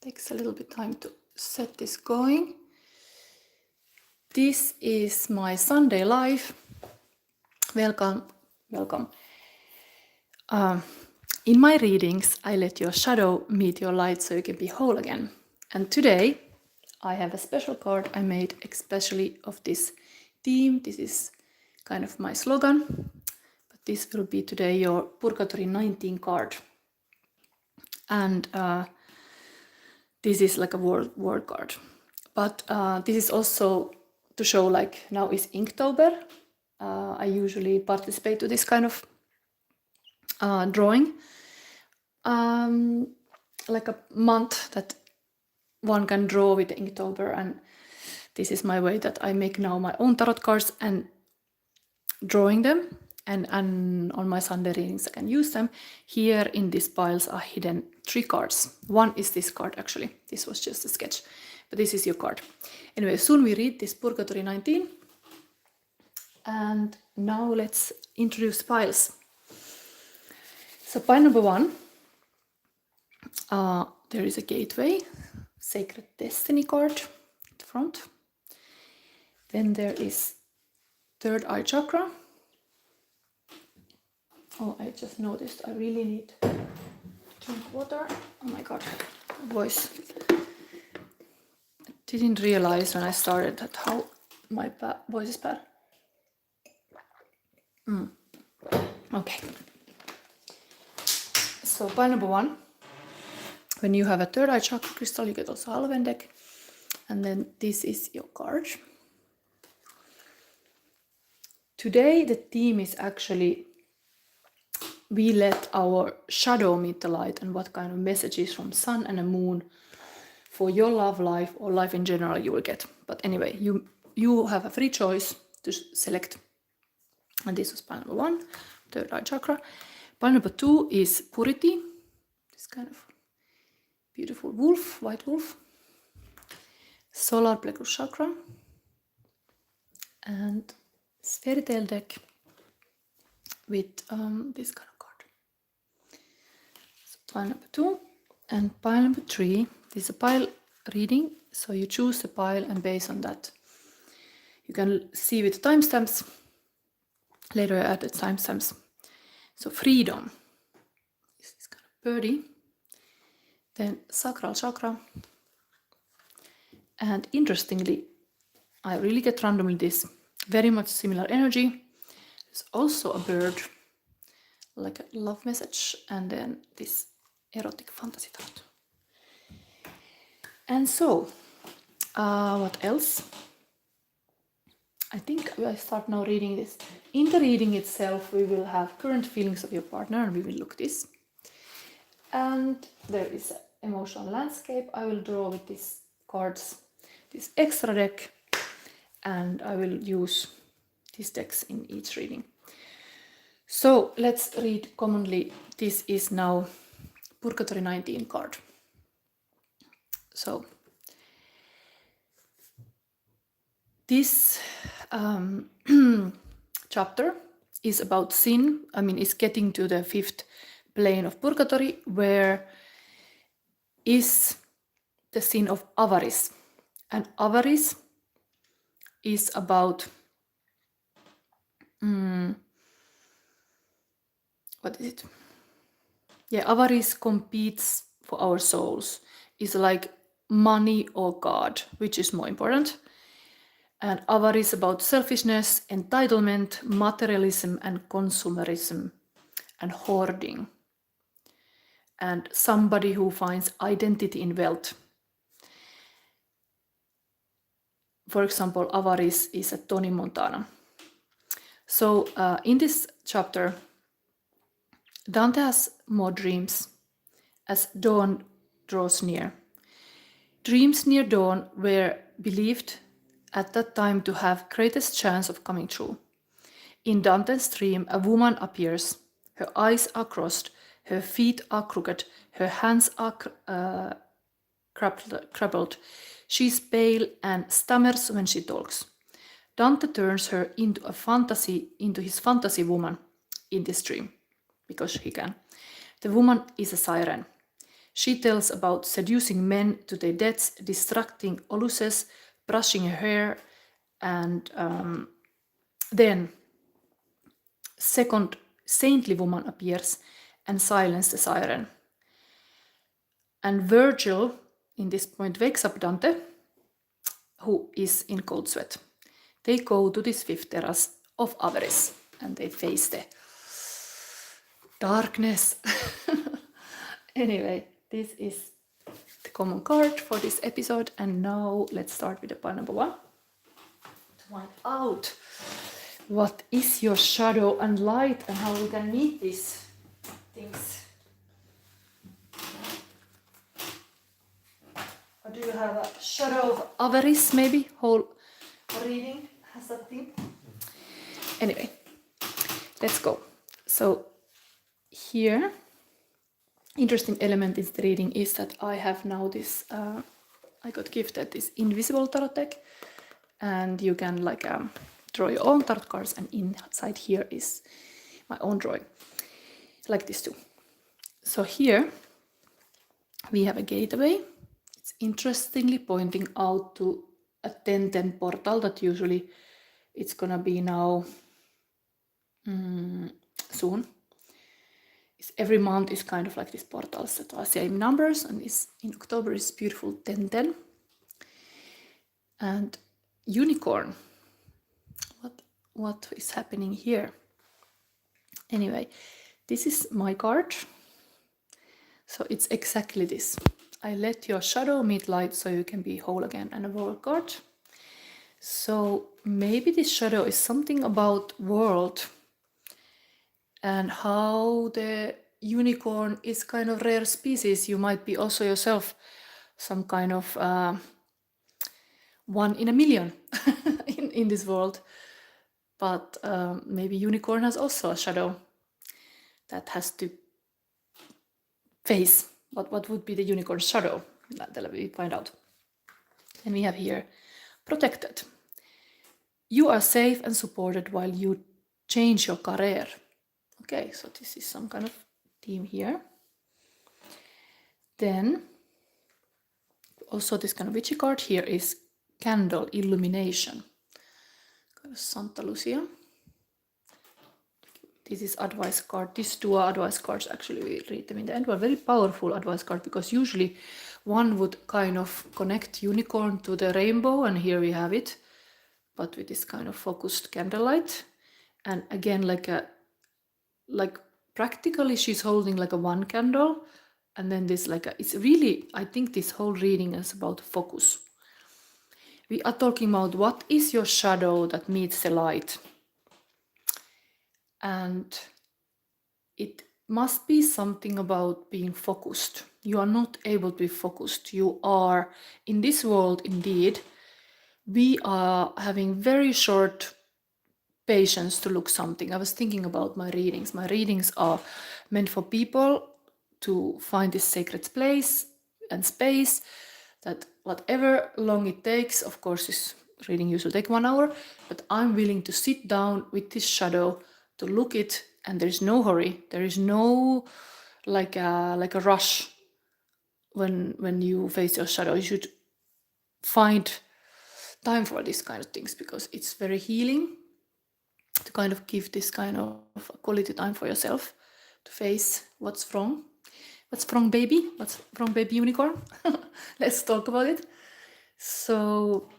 Takes a little bit time to set this going. This is my Sunday live. Welcome. In my readings, I let your shadow meet your light so you can be whole again. And today, I have a special card I made especially of this theme. This is kind of my slogan, but this will be today your Purgatory 19 card. And this is like a word card. But this is also to show like now is Inktober. I usually participate to this kind of drawing. Like a month that one can draw with Inktober, and this is my way that I make now my own tarot cards and drawing them, and on my Sunday readings I can use them. Here in these piles are hidden 3 cards. One is this card actually. This was just a sketch, but this is your card. Anyway, soon we read this Purgatory 19. And now let's introduce piles. So pile number 1, there is a gateway, sacred destiny card at the front. Then there is third eye chakra. Oh, I just noticed I really need to drink water. Oh my god, voice. I didn't realize when I started that how my voice is bad. Okay. So pile number 1. When you have a third eye chakra crystal, you get also Halven deck. And then this is your card. Today the theme is actually we let our shadow meet the light, and what kind of messages from sun and a moon for your love life or life in general you will get. But anyway, you have a free choice to select. And this was pile number 1, third eye chakra. Pile number 2 is purity. This kind of beautiful wolf, white wolf. Solar plexus chakra. And fairy tale deck with this kind of card. So pile number 2 and pile number 3. This is a pile reading, so you choose a pile and based on that you can see with the timestamps. Later I added timestamps. So freedom. This is kind of birdie. Then sacral chakra. And interestingly, I really get randomly this very much similar energy. There's also a bird, like a love message, and then this erotic fantasy thought. And so, what else? I think I start now reading this. In the reading itself, we will have current feelings of your partner, and we will look this. And there is an emotional landscape. I will draw with these cards, this extra deck, and I will use these decks in each reading. So let's read commonly. This is now Purgatory 19 card. So this chapter is about sin. I mean, it's getting to the 5th plane of Purgatory, where is the sin of avarice. And avarice is about what is it? Yeah, avarice competes for our souls. It's like money or God, which is more important. And avarice about selfishness, entitlement, materialism, and consumerism, and hoarding. And somebody who finds identity in wealth. For example, avarice is a Tony Montana. So in this chapter, Dante has more dreams as dawn draws near. Dreams near dawn were believed at that time to have greatest chance of coming true. In Dante's dream, a woman appears. Her eyes are crossed, her feet are crooked, her hands are crumpled. She is pale and stammers when she talks. Dante turns her into his fantasy woman in this dream, because he can. The woman is a siren. She tells about seducing men to their deaths, distracting Oluses, brushing her hair, and then second saintly woman appears and silences the siren. And Virgil, in this point, wakes up Dante, who is in cold sweat. They go to this fifth terrace of avarice and they face the darkness. Anyway, this is the common card for this episode, and now let's start with the pile number 1 to find out what is your shadow and light and how you can meet these things. Or do you have a shadow of avarice, maybe? Whole reading has that theme. Anyway, let's go. So here, interesting element in the reading is that I have now this, I got gifted this invisible tarot deck, and you can like draw your own tarot cards, and inside here is my own drawing, like this too. So here we have a gateway. It's interestingly pointing out to a 10-10 portal that usually it's gonna be now soon. Every month is kind of like these portals that are same numbers, and is in October is beautiful 10-10. And unicorn. What is happening here? Anyway, this is my card. So it's exactly this. I let your shadow meet light so you can be whole again, and a world card. So maybe this shadow is something about world and how the unicorn is kind of rare species. You might be also yourself some kind of 1 in a million in this world. But maybe unicorn has also a shadow that has to face. What would be the unicorn shadow? That we find out. And we have here protected. You are safe and supported while you change your career. Okay, so this is some kind of theme here. Then also this kind of witchy card here is candle illumination. Kind of Santa Lucia. This is advice card. These two are advice cards. Actually, we read them in the end. Well, very powerful advice card, because usually one would kind of connect unicorn to the rainbow, and here we have it, but with this kind of focused candlelight. And again, like practically she's holding like a 1 candle, and then this it's really, I think this whole reading is about focus. We are talking about what is your shadow that meets the light. And it must be something about being focused. You are not able to be focused. You are, in this world, indeed, we are having very short patience to look something. I was thinking about my readings. My readings are meant for people to find this sacred place and space, that whatever long it takes, of course this reading usually takes 1 hour, but I'm willing to sit down with this shadow to look it, and there's no hurry. There is no like a rush when you face your shadow. You should find time for these kind of things, because it's very healing to kind of give this kind of quality time for yourself to face what's wrong. What's wrong, baby? What's wrong, baby unicorn? Let's talk about it. So,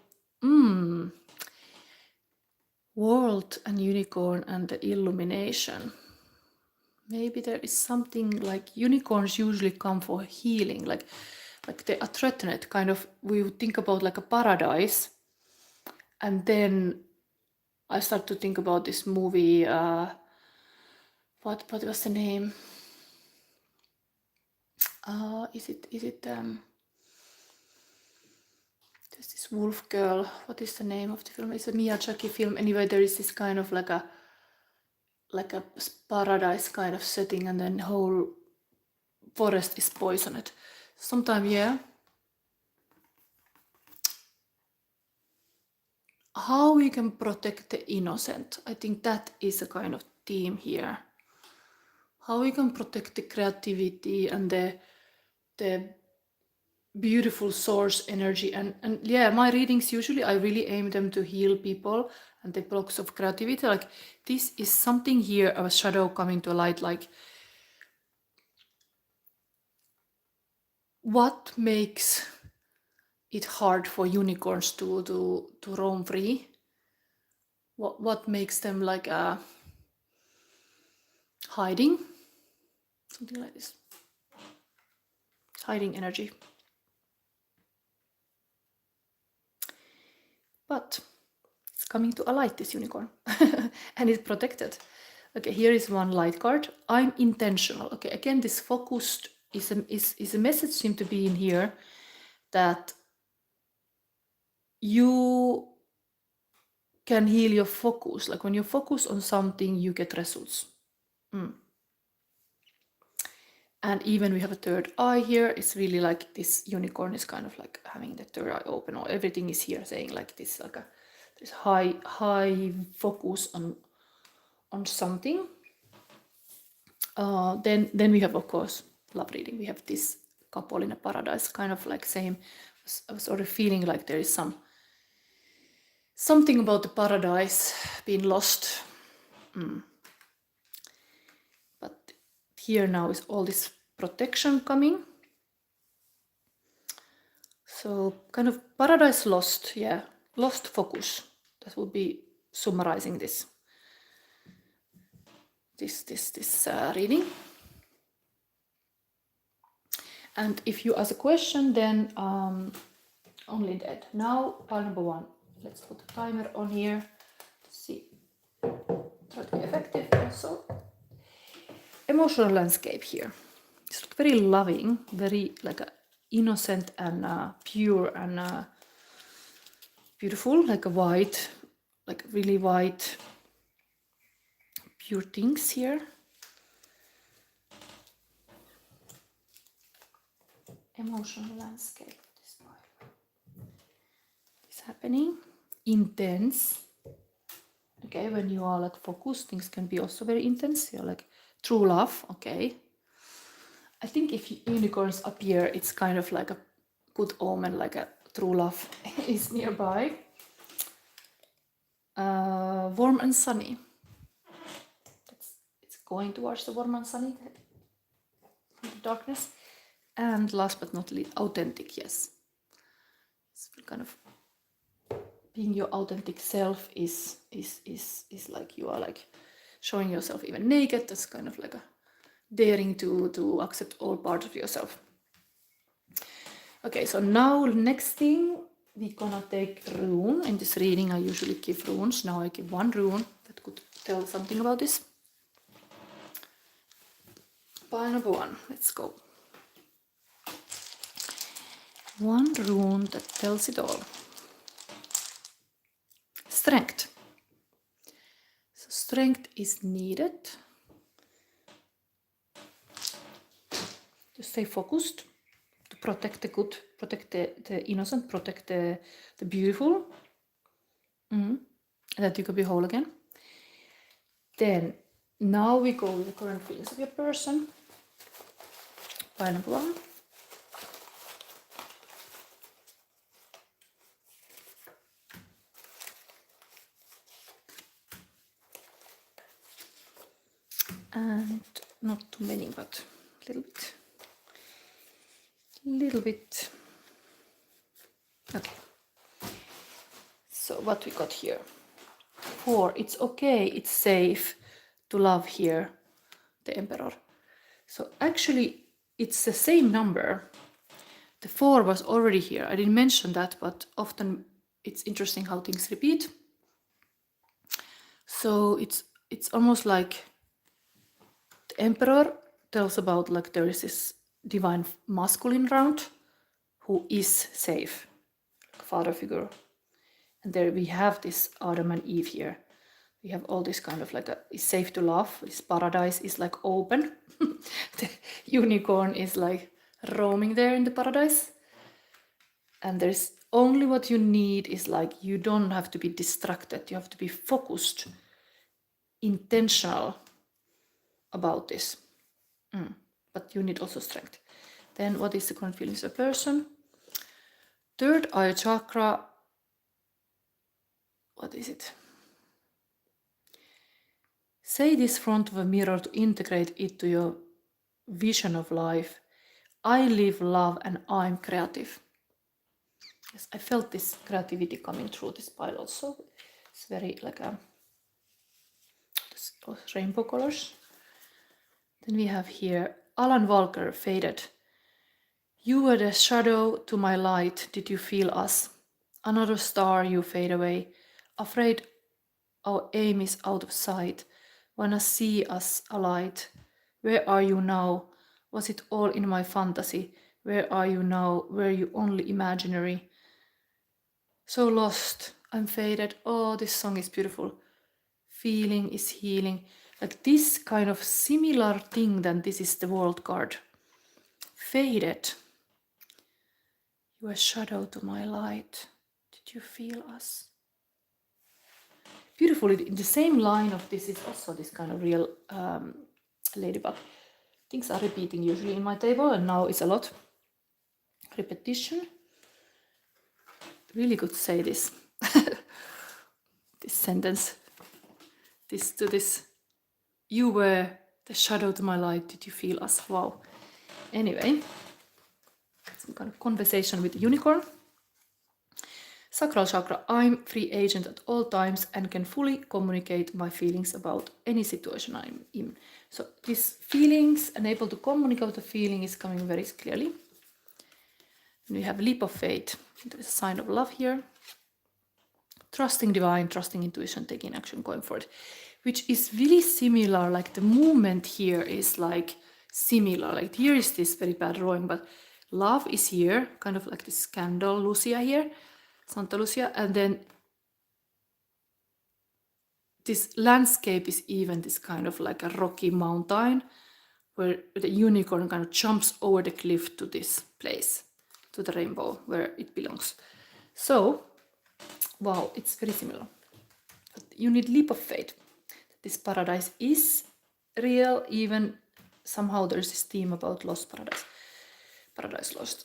world and unicorn and the illumination. Maybe there is something like unicorns usually come for healing, like they are threatened. Kind of, we would think about like a paradise, and then I start to think about this movie. What was the name? Is it there's this wolf girl. What is the name of the film? It's a Miyazaki film. Anyway, there is this kind of like a paradise kind of setting, and then whole forest is poisoned. Sometime, yeah. How we can protect the innocent. I think that is a kind of theme here. How we can protect the creativity and the the beautiful source energy. And yeah, my readings usually I really aim them to heal people and the blocks of creativity. Like this is something here, a shadow coming to light, like what makes it hard for unicorns to roam free? What makes them like hiding? Something like this. Hiding energy. But it's coming to a light, this unicorn. And it's protected. Okay, here is one light card. I'm intentional. Okay, again, this focused is a message seem to be in here that you can heal your focus. Like when you focus on something, you get results. And even we have a third eye here. It's really like this unicorn is kind of like having the third eye open, or everything is here saying like this, like this high focus on something. Then we have, of course, love reading. We have this couple in a paradise, kind of like same. I was sort of feeling like there is something about the paradise being lost. But here now is all this protection coming. So kind of paradise lost, yeah, lost focus. That would be summarizing this reading. And if you ask a question, then only that. Now, pile number 1. Let's put a timer on here to see. Try to be effective also. Emotional landscape here. It's very loving, very like innocent and pure and beautiful, like a white, like really white, pure things here. Emotional landscape. This happening. Intense. Okay, when you are like focused, things can be also very intense. You're like true love. Okay. I think if unicorns appear, it's kind of like a good omen, like a true love is nearby. Warm and sunny. It's going towards the warm and sunny, the darkness. And last but not least, authentic, yes. It's kind of being your authentic self is like you are like showing yourself even naked. That's kind of like a daring to accept all parts of yourself. Okay, so now next thing we're gonna take rune. In this reading I usually give runes. Now I give one rune that could tell something about this. Pile number 1, let's go. One rune that tells it all. Strength. So strength is needed to stay focused, to protect the good, protect the innocent, protect the beautiful, that you could be whole again. Then now we go with the current feelings of your person. Pile number 1. And not too many, but a little bit. Okay. So what we got here? 4. It's okay, it's safe to love here, the Emperor. So actually, it's the same number. The 4 was already here. I didn't mention that, but often it's interesting how things repeat. So it's almost like the Emperor tells about like there is this divine masculine round who is safe, like father figure. And there we have this Adam and Eve here. We have all this kind of like it's safe to love. This paradise is like open. The unicorn is like roaming there in the paradise. And there's only what you need is like you don't have to be distracted. You have to be focused, intentional about this. But you need also strength. Then what is the current feelings of a person? Third eye chakra. What is it? Say this front of a mirror to integrate it to your vision of life. I live, love, and I'm creative. Yes, I felt this creativity coming through this pile also. It's very like rainbow colors. Then we have here Alan Walker, Faded. You were the shadow to my light. Did you feel us? Another star, you fade away. Afraid our aim is out of sight. Wanna see us alight. Where are you now? Was it all in my fantasy? Where are you now? Were you only imaginary? So lost, I'm faded. Oh, this song is beautiful. Feeling is healing. Like this kind of similar thing than this is the world card. Faded. You are shadow to my light. Did you feel us? Beautifully, in the same line of this is also this kind of real ladybug. Things are repeating usually in my table, and now it's a lot repetition. Really good to say this. This sentence. This. You were the shadow to my light. Did you feel us? Wow. Anyway, some kind of conversation with the unicorn. Sacral chakra, I'm free agent at all times and can fully communicate my feelings about any situation I'm in. So these feelings and able to communicate the feeling is coming very clearly. And we have leap of faith. There's a sign of love here. Trusting divine, trusting intuition, taking action, going forward. Which is really similar, like the movement here is like similar. Like here is this very bad drawing, but love is here, kind of like this candle, Lucia here. Santa Lucia, and then this landscape is even this kind of like a rocky mountain where the unicorn kind of jumps over the cliff to this place, to the rainbow where it belongs. So, wow, it's very similar. But you need leap of faith. This paradise is real, even somehow there's this theme about lost paradise. Paradise lost.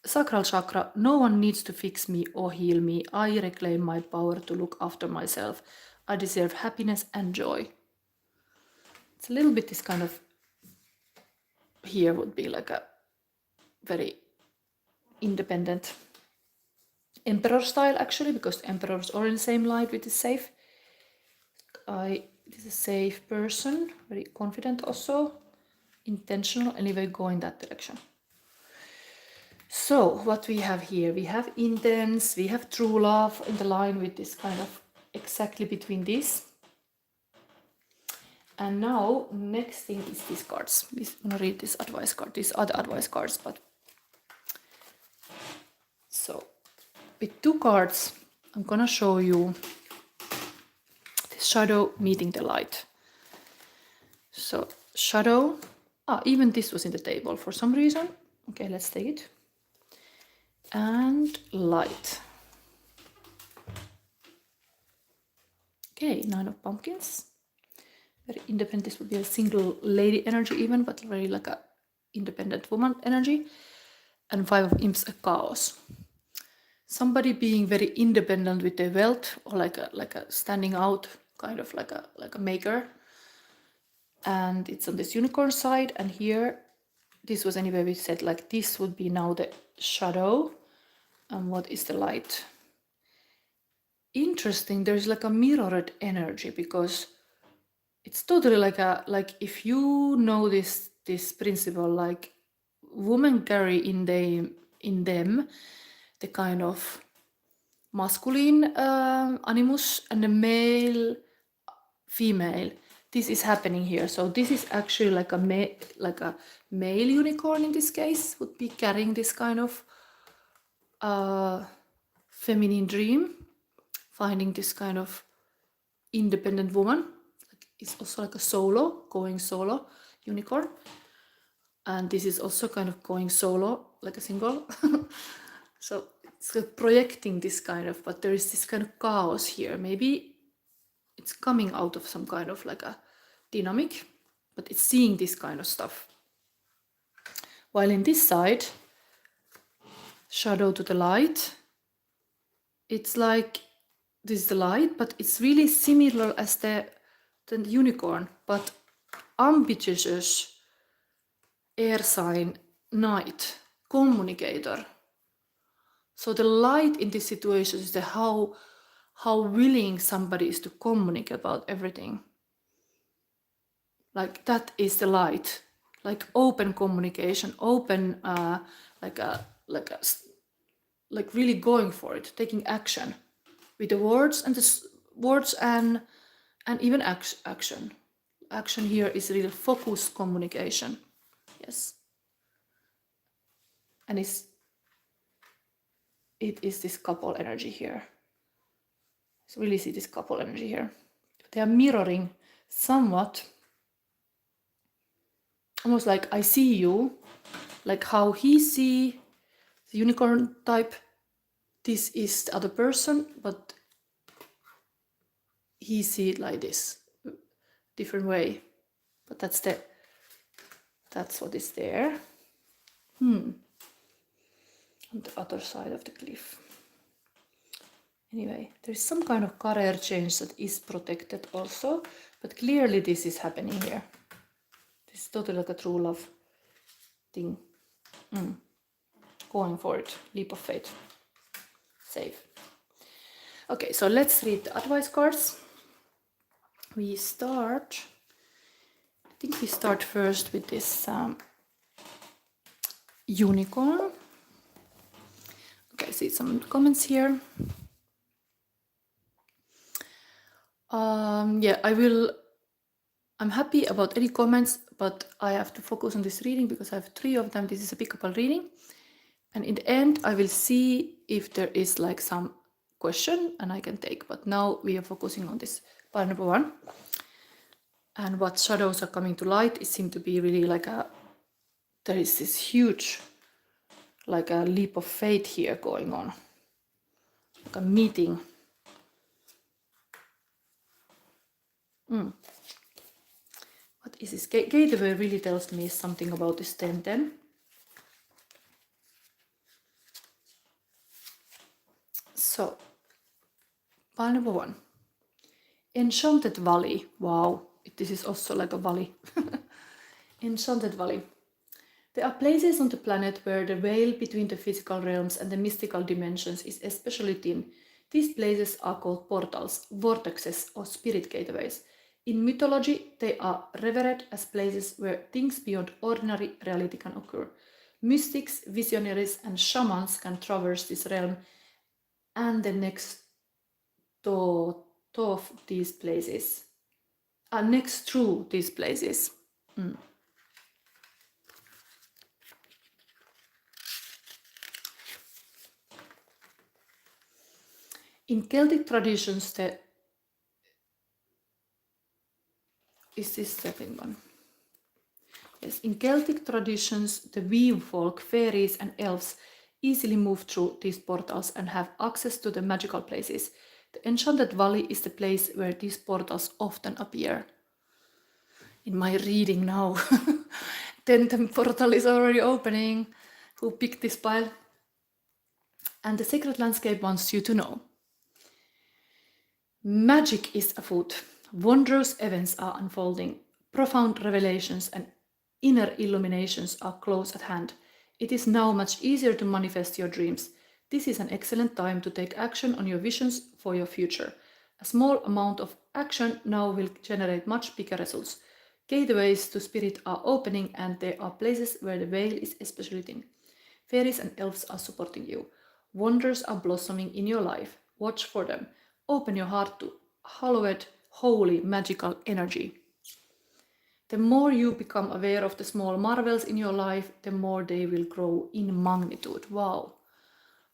Sacral chakra, no one needs to fix me or heal me. I reclaim my power to look after myself. I deserve happiness and joy. It's a little bit this kind of, here would be like a very independent emperor style actually, because the emperors are in the same light with the safe. This is a safe person, very confident also, intentional, anyway, go in that direction. So what we have here, we have intense, we have true love in the line with this kind of exactly between this. And now next thing is these cards. I'm gonna read this advice card. These are the advice cards, but so with two cards, I'm gonna show you this shadow meeting the light. So shadow, even this was in the table for some reason. Okay, let's take it. And light. Okay, 9 of pumpkins. Very independent. This would be a single lady energy even, but very like a independent woman energy. And 5 of imps, a chaos. Somebody being very independent with their wealth, or like a standing out, kind of like a maker. And it's on this unicorn side, and here this was anyway we said like this would be now the shadow. And what is the light? Interesting, there's like a mirrored energy, because it's totally like if you know this principle, like women carry in them the kind of masculine animus, and the male female. This is happening here. So this is actually like a male unicorn in this case would be carrying this kind of feminine dream, finding this kind of independent woman. It's also like a solo, going solo unicorn. And this is also kind of going solo, like a single. So it's like projecting this kind of, but there is this kind of chaos here. Maybe it's coming out of some kind of like a dynamic, but it's seeing this kind of stuff. While in this side, shadow to the light, it's like this is the light, but it's really similar as the unicorn, but ambitious air sign knight, communicator. So the light in this situation is the how willing somebody is to communicate about everything. Like that is the light, like open communication, open, like really going for it, taking action with the words and even action. Action here is really focused communication. Yes. And it is this couple energy here. So really see this couple energy here. They are mirroring somewhat, almost like I see you, like how he see the unicorn type. This is the other person, but he see it like this, different way. But that's what is there. On the other side of the cliff. Anyway, there is some kind of career change that is protected also, but clearly this is happening here. This is totally like a true love thing. Going for it, leap of faith. Safe. Okay, so let's read the advice cards. I think we start first with this unicorn. Okay, see some comments here. Yeah, I'm happy about any comments, but I have to focus on this reading because I have 3 of them. This is a pickable reading. And in the end, I will see if there is like some question and I can take. But now we are focusing on this part number 1. And what shadows are coming to light, it seems to be really like there is this huge, like a leap of faith here going on. Like a meeting. What is this? Gateway really tells me something about this 10-10. So, pile number 1. Enchanted Valley. Wow, this is also like a valley. Enchanted Valley. There are places on the planet where the veil between the physical realms and the mystical dimensions is especially thin. These places are called portals, vortexes, or spirit gateways. In mythology, they are revered as places where things beyond ordinary reality can occur. Mystics, visionaries, and shamans can traverse this realm and the next to these places. Next through these places. In Celtic traditions, is this second one? Yes, in Celtic traditions, the weave folk, fairies, and elves easily move through these portals and have access to the magical places. The Enchanted Valley is the place where these portals often appear. In my reading now, then the portal is already opening. Who picked this pile? And the Sacred Landscape wants you to know. Magic is afoot. Wondrous events are unfolding. Profound revelations and inner illuminations are close at hand. It is now much easier to manifest your dreams. This is an excellent time to take action on your visions for your future. A small amount of action now will generate much bigger results. Gateways to spirit are opening and there are places where the veil is especially thin. Fairies and elves are supporting you. Wonders are blossoming in your life. Watch for them. Open your heart to hallowed, holy, magical energy. The more you become aware of the small marvels in your life, the more they will grow in magnitude. Wow,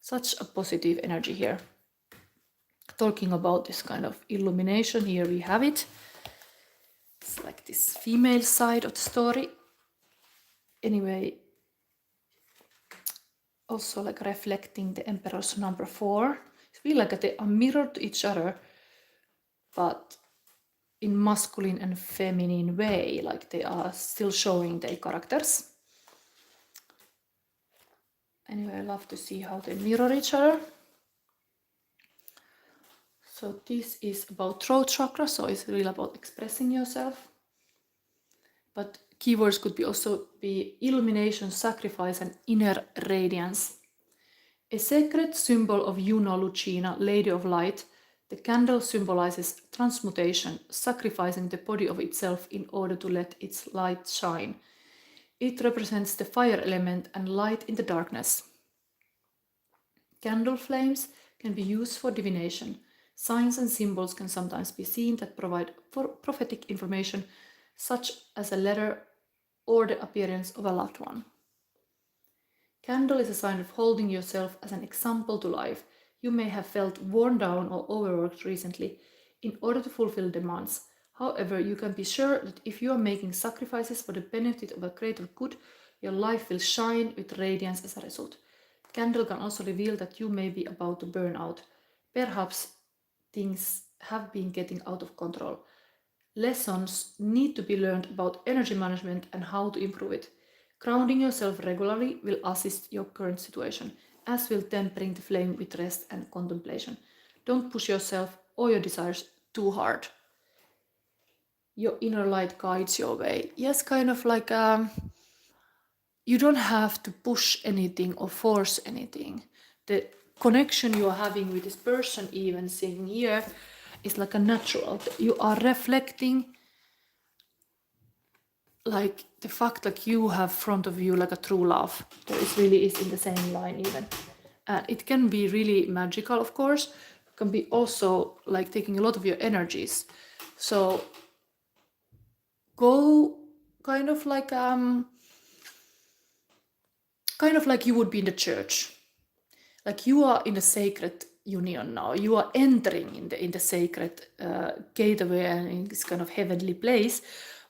such a positive energy here. Talking about this kind of illumination, here we have it. It's like this female side of the story. Anyway, also like reflecting the Emperor's number 4. It's really like they are mirrored to each other, but in masculine and feminine way, like they are still showing their characters. Anyway, I love to see how they mirror each other. So this is about throat chakra, so it's really about expressing yourself. But keywords could also be illumination, sacrifice, and inner radiance. A sacred symbol of Juno Lucina, Lady of Light, the candle symbolizes transmutation, sacrificing the body of itself in order to let its light shine. It represents the fire element and light in the darkness. Candle flames can be used for divination. Signs and symbols can sometimes be seen that provide prophetic information, such as a letter or the appearance of a loved one. Candle is a sign of holding yourself as an example to life. You may have felt worn down or overworked recently in order to fulfill demands. However, you can be sure that if you are making sacrifices for the benefit of a greater good, your life will shine with radiance as a result. Candle can also reveal that you may be about to burn out. Perhaps things have been getting out of control. Lessons need to be learned about energy management and how to improve it. Grounding yourself regularly will assist your current situation, as will tempering the flame with rest and contemplation. Don't push yourself or your desires too hard. Your inner light guides your way. Yes, kind of like you don't have to push anything or force anything. The connection you are having with this person, even sitting here, is like a natural. You are reflecting like the fact like you have front of you like a true love. There is really is in the same line even. And it can be really magical, of course. It can be also like taking a lot of your energies. So go kind of like you would be in the church. Like you are in a sacred union now. You are entering in the sacred gateway and in this kind of heavenly place.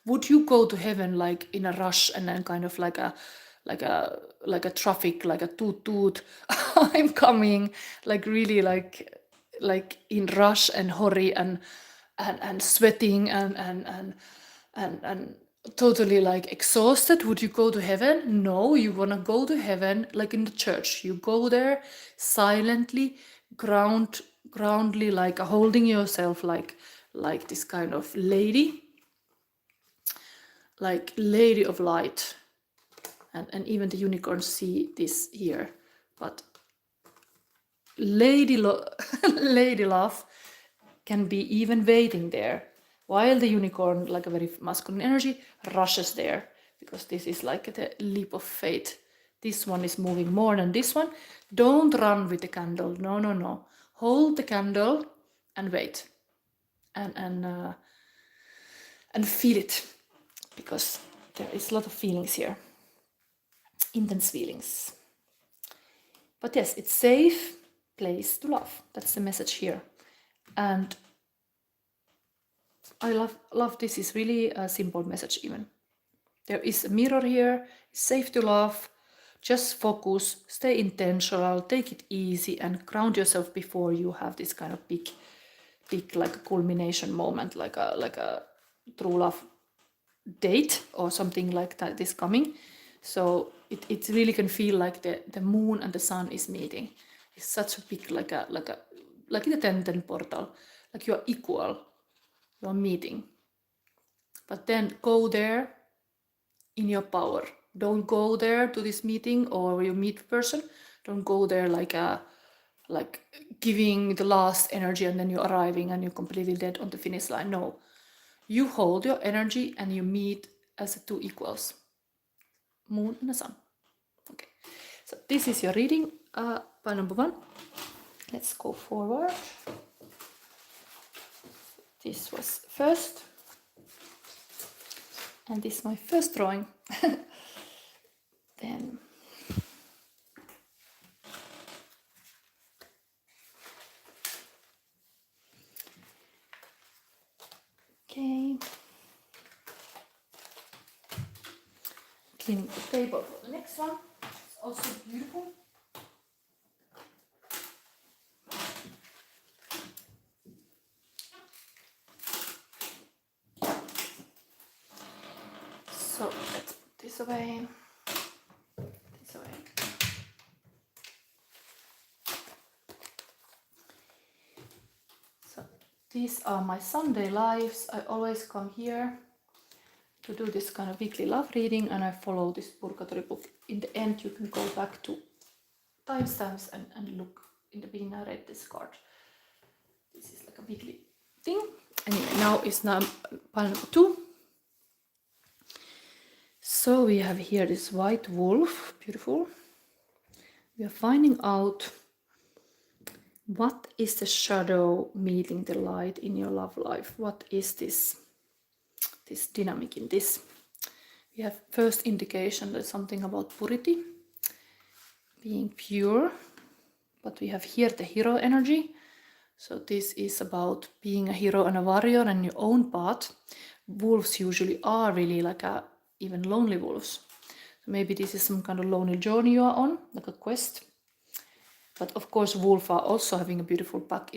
Would you go to heaven like in a rush and then kind of like a traffic, like a toot toot, I'm coming, like really like in rush and hurry and sweating and totally like exhausted? Would you go to heaven? No, you wanna go to heaven like in the church. You go there silently, groundly, like holding yourself like this kind of lady, like lady of light. And even the unicorns see this here. But lady love can be even waiting there, while the unicorn, like a very masculine energy, rushes there, because this is like the leap of faith. This one is moving more than this one. Don't run with the candle. No. Hold the candle and wait, and feel it, because there is a lot of feelings here, intense feelings. But yes, it's safe place to love. That's the message here. And I love this is really a simple message even. There is a mirror here. It's safe to love. Just focus, stay intentional, take it easy, and ground yourself before you have this kind of big like culmination moment, like a true love date or something like that is coming. So it really can feel like the moon and the sun is meeting. It's such a big like in the Tenten portal, like you are equal, you are meeting. But then go there in your power. Don't go there to this meeting or you meet person. Don't go there like giving the last energy and then you're arriving and you're completely dead on the finish line. No, you hold your energy and you meet as two equals, moon and the sun. Okay, so this is your reading by number one. Let's go forward. This was first, and this is my first drawing. Then okay, cleaning the table for the next one. It's also beautiful. So let's put this away. This away. These are my Sunday lives. I always come here to do this kind of weekly love reading, and I follow this Purgatory book. In the end, you can go back to timestamps and look. In the beginning, I read this card. This is like a weekly thing. Anyway, now is pile number 2. So we have here this white wolf, beautiful. We are finding out what is the shadow meeting the light in your love life. What is this dynamic in this? We have first indication that something about purity, being pure, but we have here the hero energy. So this is about being a hero and a warrior and your own path. Wolves usually are really like even lonely wolves. So maybe this is some kind of lonely journey you are on, like a quest. But of course, wolves are also having a beautiful pack.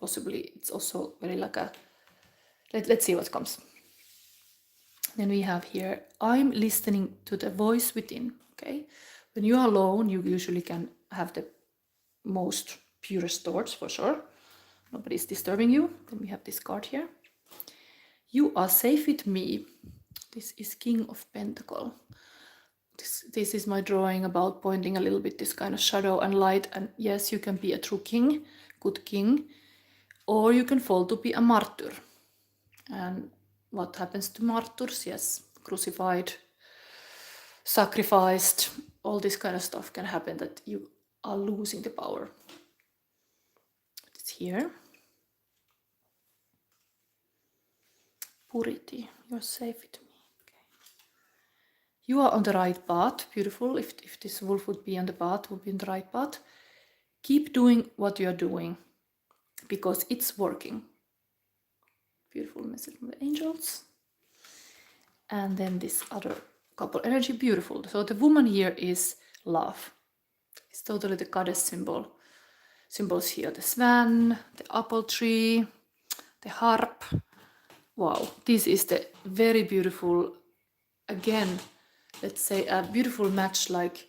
Possibly it's also very like a. Let's see what comes. Then we have here, I'm listening to the voice within. Okay, when you are alone, you usually can have the most purest thoughts for sure. Nobody's disturbing you. Then we have this card here. You are safe with me. This is King of Pentacle. This is my drawing about pointing a little bit this kind of shadow and light. And yes, you can be a true king, good king, or you can fall to be a martyr. And what happens to martyrs? Yes, crucified, sacrificed, all this kind of stuff can happen, that you are losing the power. It's here. Purity, you're safe with me. Okay. You are on the right path. Beautiful. If this wolf would be on the path, would be on the right path. Keep doing what you're doing because it's working. Beautiful message from the angels. And then this other couple energy, beautiful. So the woman here is love. It's totally the goddess symbol. Symbols here, the swan, the apple tree, the harp. Wow, this is the very beautiful, again, let's say a beautiful match, like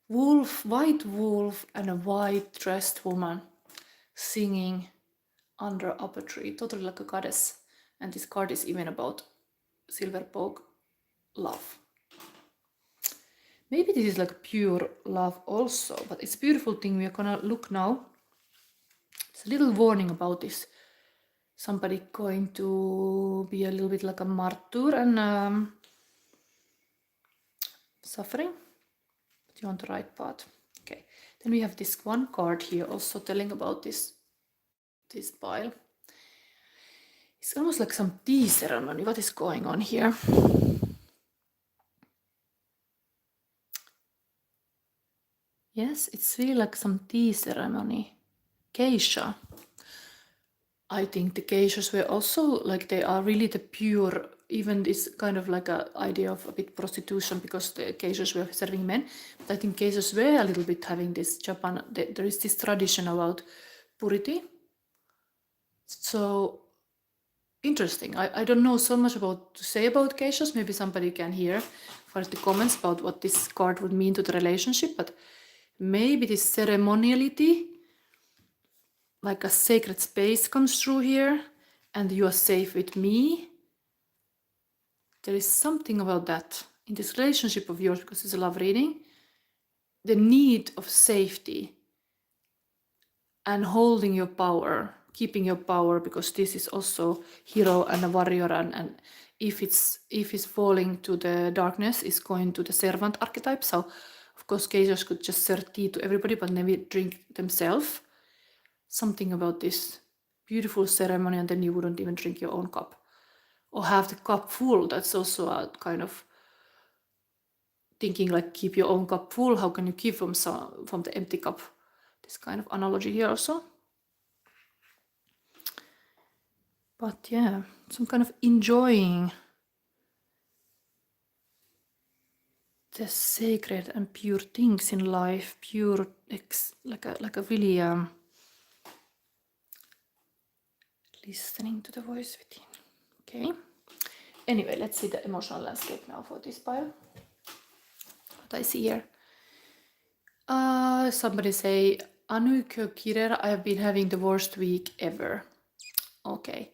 wolf, white wolf and a white dressed woman singing under apple tree, totally like a goddess. And this card is even about silver poke, love. Maybe this is like pure love also, but it's a beautiful thing. We are gonna look now. It's a little warning about this. Somebody going to be a little bit like a martyr and suffering, but you're on the right path. Okay, then we have this one card here also telling about this pile. It's almost like some tea ceremony. What is going on here? Yes, it's really like some tea ceremony. Geisha. I think the geishas were also like, they are really the pure, even this kind of like a idea of a bit prostitution, because the geishas were serving men. But I think geishas were a little bit having this Japan, there is this tradition about purity. So interesting. I don't know so much about to say about geishas. Maybe somebody can hear for the comments about what this card would mean to the relationship, but maybe this ceremoniality, like a sacred space, comes through here, and you are safe with me. There is something about that in this relationship of yours, because it's a love reading, the need of safety and holding your power, keeping your power, because this is also hero and a warrior, and if it's falling to the darkness, it's going to the servant archetype. So of course geishas could just serve tea to everybody, but maybe drink themselves. Something about this beautiful ceremony, and then you wouldn't even drink your own cup or have the cup full. That's also a kind of thinking, like keep your own cup full. How can you keep from the empty cup? This kind of analogy here also. But yeah, some kind of enjoying the sacred and pure things in life, pure, like a really listening to the voice within. Okay. Anyway, let's see the emotional landscape now for this pile. What I see here. Somebody say, Anu Kirera, I have been having the worst week ever. Okay.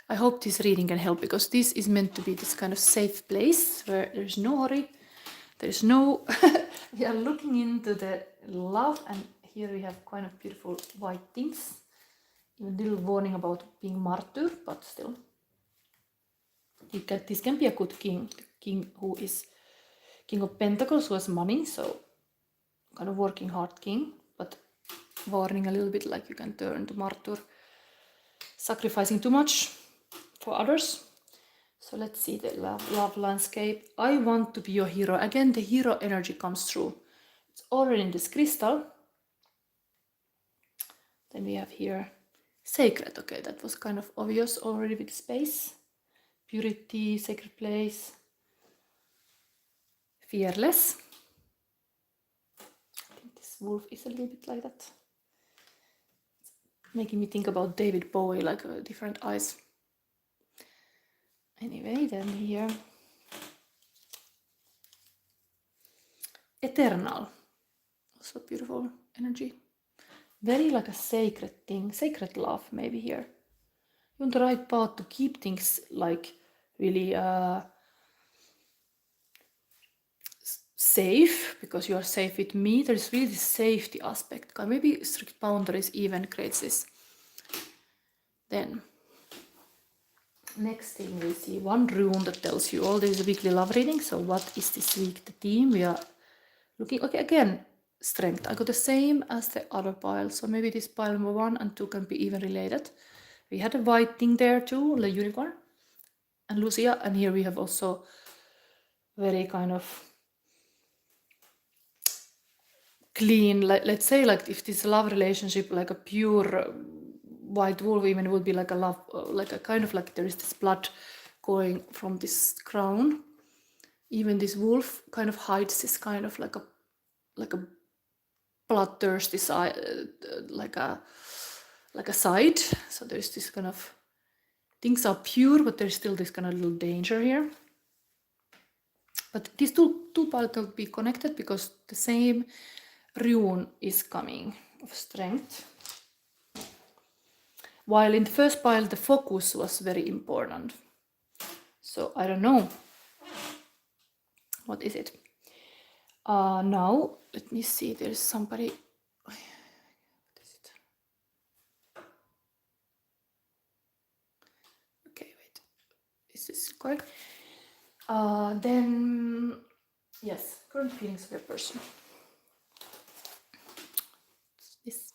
I hope this reading can help, because this is meant to be this kind of safe place where there's no hurry, there's no... We are looking into the love, and here we have kind of beautiful white things. Even a little warning about being martyr, but still. This can be a good king. The king who is King of Pentacles, who has money, so kind of working hard king, but warning a little bit, like you can turn to martyr, sacrificing too much for others. So let's see the love landscape. I want to be your hero. Again, the hero energy comes through. It's already in this crystal. Then we have here sacred. Okay, that was kind of obvious already with space. Purity, sacred place. Fearless. I think this wolf is a little bit like that. It's making me think about David Bowie, like different eyes. Anyway, then here, eternal, also beautiful energy, very like a sacred thing, sacred love maybe here. You're on the right path to keep things like really safe, because you are safe with me. There's really this safety aspect. Maybe strict boundaries even creates this. Then next thing, we see one rune that tells you all. This is a weekly love reading. So what is this week the theme? We are looking, okay, again, strength. I got the same as the other pile. So maybe this pile number 1 and 2 can be even related. We had a white thing there too, the unicorn and Lucia. And here we have also very kind of clean, let's say, like if this love relationship, like a pure white wolf, even would be like a love, like a kind of like there is this blood going from this crown. Even this wolf kind of hides this kind of like a bloodthirsty side, like a side. So there's this kind of, things are pure, but there's still this kind of little danger here. But these two parts will be connected because the same rune is coming of strength. While in the first pile, the focus was very important. So I don't know. What is it? Now, let me see. There's somebody. What is it? Okay, wait. Is this correct? Then, yes, current feelings of your person. This.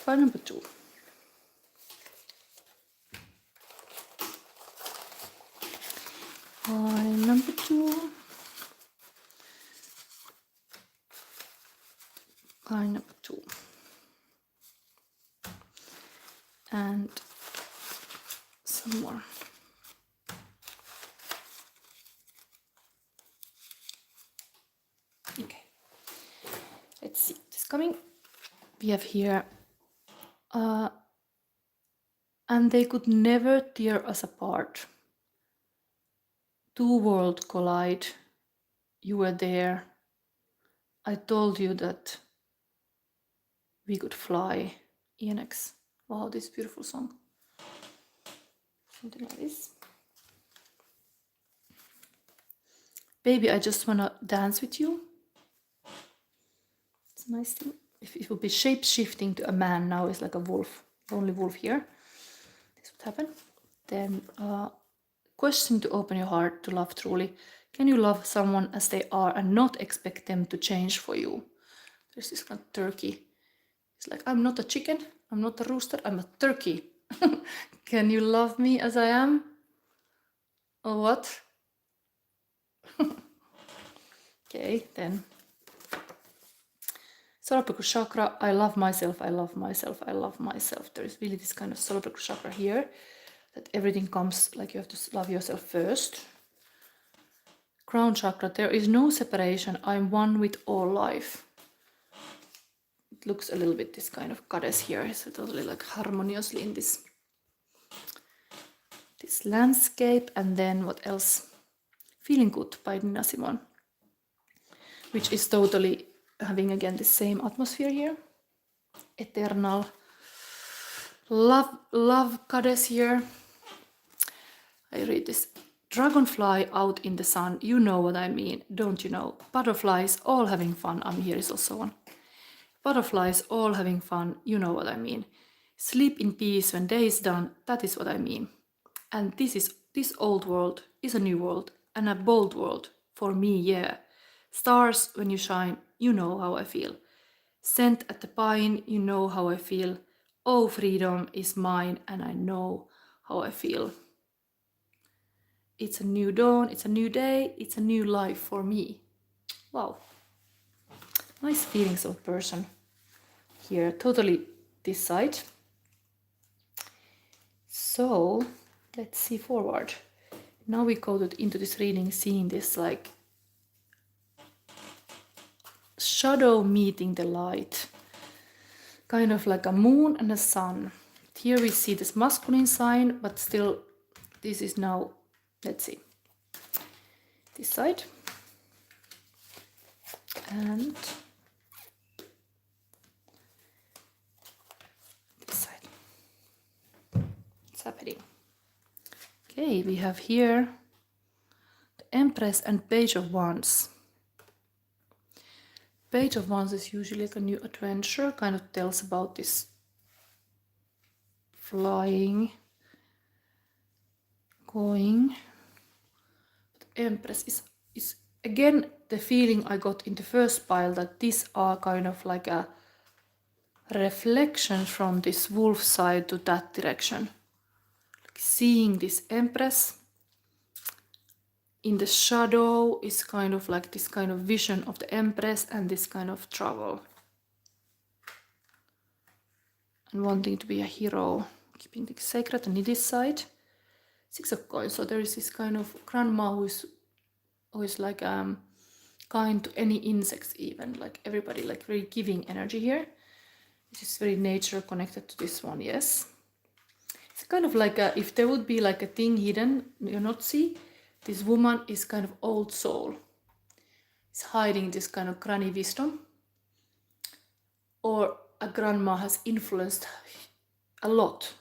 Pile number 2. Pile number 2. Pile number 2. And some more. Okay. Let's see. This coming. We have here. And they could never tear us apart. Two worlds collide. You were there. I told you that we could fly. ENX. Wow, this beautiful song. Something like this. Baby, I just wanna dance with you. It's a nice thing. If it would be shape-shifting to a man, now it's like a wolf. Only wolf here. This would happen. Then question to open your heart to love truly. Can you love someone as they are and not expect them to change for you? There's this kind of turkey. It's like, I'm not a chicken, I'm not a rooster, I'm a turkey. Can you love me as I am? Or what? Okay, then. Solar plexus chakra, I love myself, I love myself, I love myself. There is really this kind of solar plexus chakra here, that everything comes, like you have to love yourself first. Crown chakra, there is no separation, I'm one with all life. It looks a little bit this kind of goddess here, it's totally like harmoniously in this landscape. And then what else? Feeling Good by Nina Simone, which is totally having again the same atmosphere here. Eternal. Love goddess here. I read this. Dragonfly out in the sun, you know what I mean, don't you know? Butterflies all having fun. Here is also one. Butterflies all having fun, you know what I mean. Sleep in peace when day is done, that is what I mean. And this old world is a new world, and a bold world for me, yeah. Stars when you shine, you know how I feel. Scent at the pine, you know how I feel. Oh, freedom is mine, and I know how I feel. It's a new dawn, it's a new day, it's a new life for me. Wow. Nice feelings of person here, totally this side. So let's see forward. Now we go into this reading, seeing this like shadow meeting the light, kind of like a moon and a sun. Here we see this masculine sign, but still this is now, let's see, this side and this side. What's happening? Okay, we have here the Empress and Page of Wands. Page of Wands is usually like a new adventure, kind of tells about this flying, going. But Empress is again the feeling I got in the first pile, that these are kind of like a reflection from this wolf side to that direction. Like seeing this Empress in the shadow is kind of like this kind of vision of the Empress and this kind of travel. And wanting to be a hero, keeping the sacred on this side. Six of Coins. So there is this kind of grandma who is like kind to any insects, even like everybody, like very giving energy here. This is very nature connected to this one. Yes, it's kind of like if there would be like a thing hidden you not see, this woman is kind of old soul. It's hiding this kind of granny wisdom, or a grandma has influenced a lot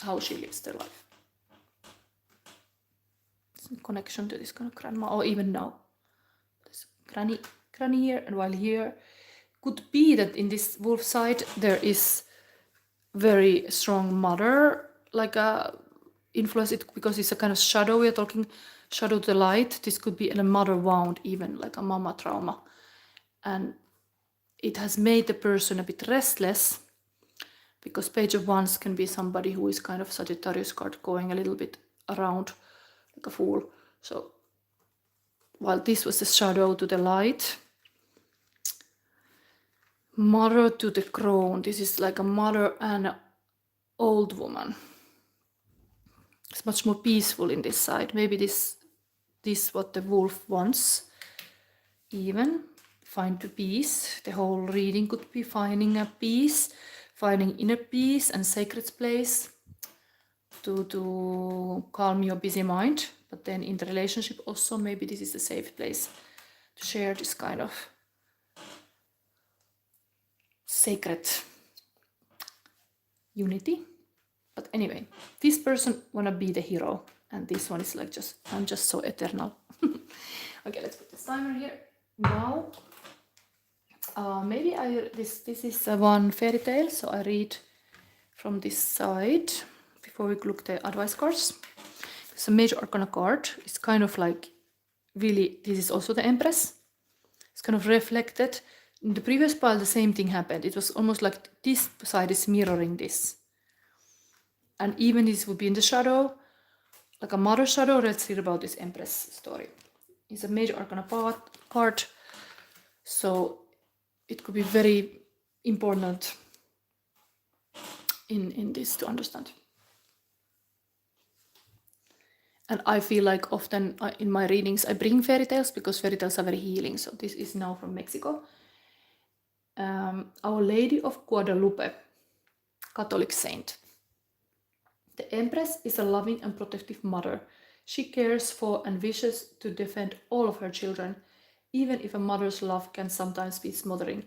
how she lives their life. Some connection to this kind of grandma, or even now. There's granny here, and while here, could be that in this wolf side there is very strong mother, like a influence, it because it's a kind of shadow. We are talking shadow to the light. This could be a mother wound, even like a mama trauma, and it has made the person a bit restless, because Page of Wands can be somebody who is kind of Sagittarius card, going a little bit around like a fool. So while this was the shadow to the light, mother to the crone, this is like a mother and an old woman. It's much more peaceful in this side. Maybe this what the wolf wants, even find the peace. The whole reading could be finding a peace, finding inner peace and sacred place to calm your busy mind. But then in the relationship also, maybe this is a safe place to share this kind of sacred unity. But anyway, this person wanna be the hero, and this one is like I'm just so eternal. Okay, let's put this timer here now. Maybe this is one fairy tale, so I read from this side before we look the advice cards. It's a major arcana card. It's kind of like really, this is also the Empress. It's kind of reflected. In the previous pile, the same thing happened. It was almost like this side is mirroring this. And even this would be in the shadow, like a mother shadow. Let's read about this Empress story. It's a major arcana card, so it could be very important in this to understand. And I feel like often in my readings I bring fairy tales, because fairy tales are very healing. So this is now from Mexico. Our Lady of Guadalupe, Catholic saint. The Empress is a loving and protective mother. She cares for and wishes to defend all of her children, even if a mother's love can sometimes be smothering.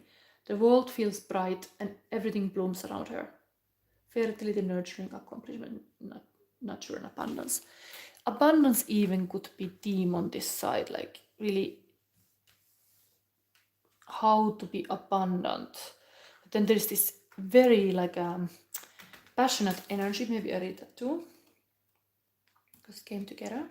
The world feels bright and everything blooms around her. Fertility, nurturing, accomplishment, nature, and abundance. Abundance even could be theme on this side, like really how to be abundant. But then there's this very like passionate energy. Maybe I read that too, because it came together.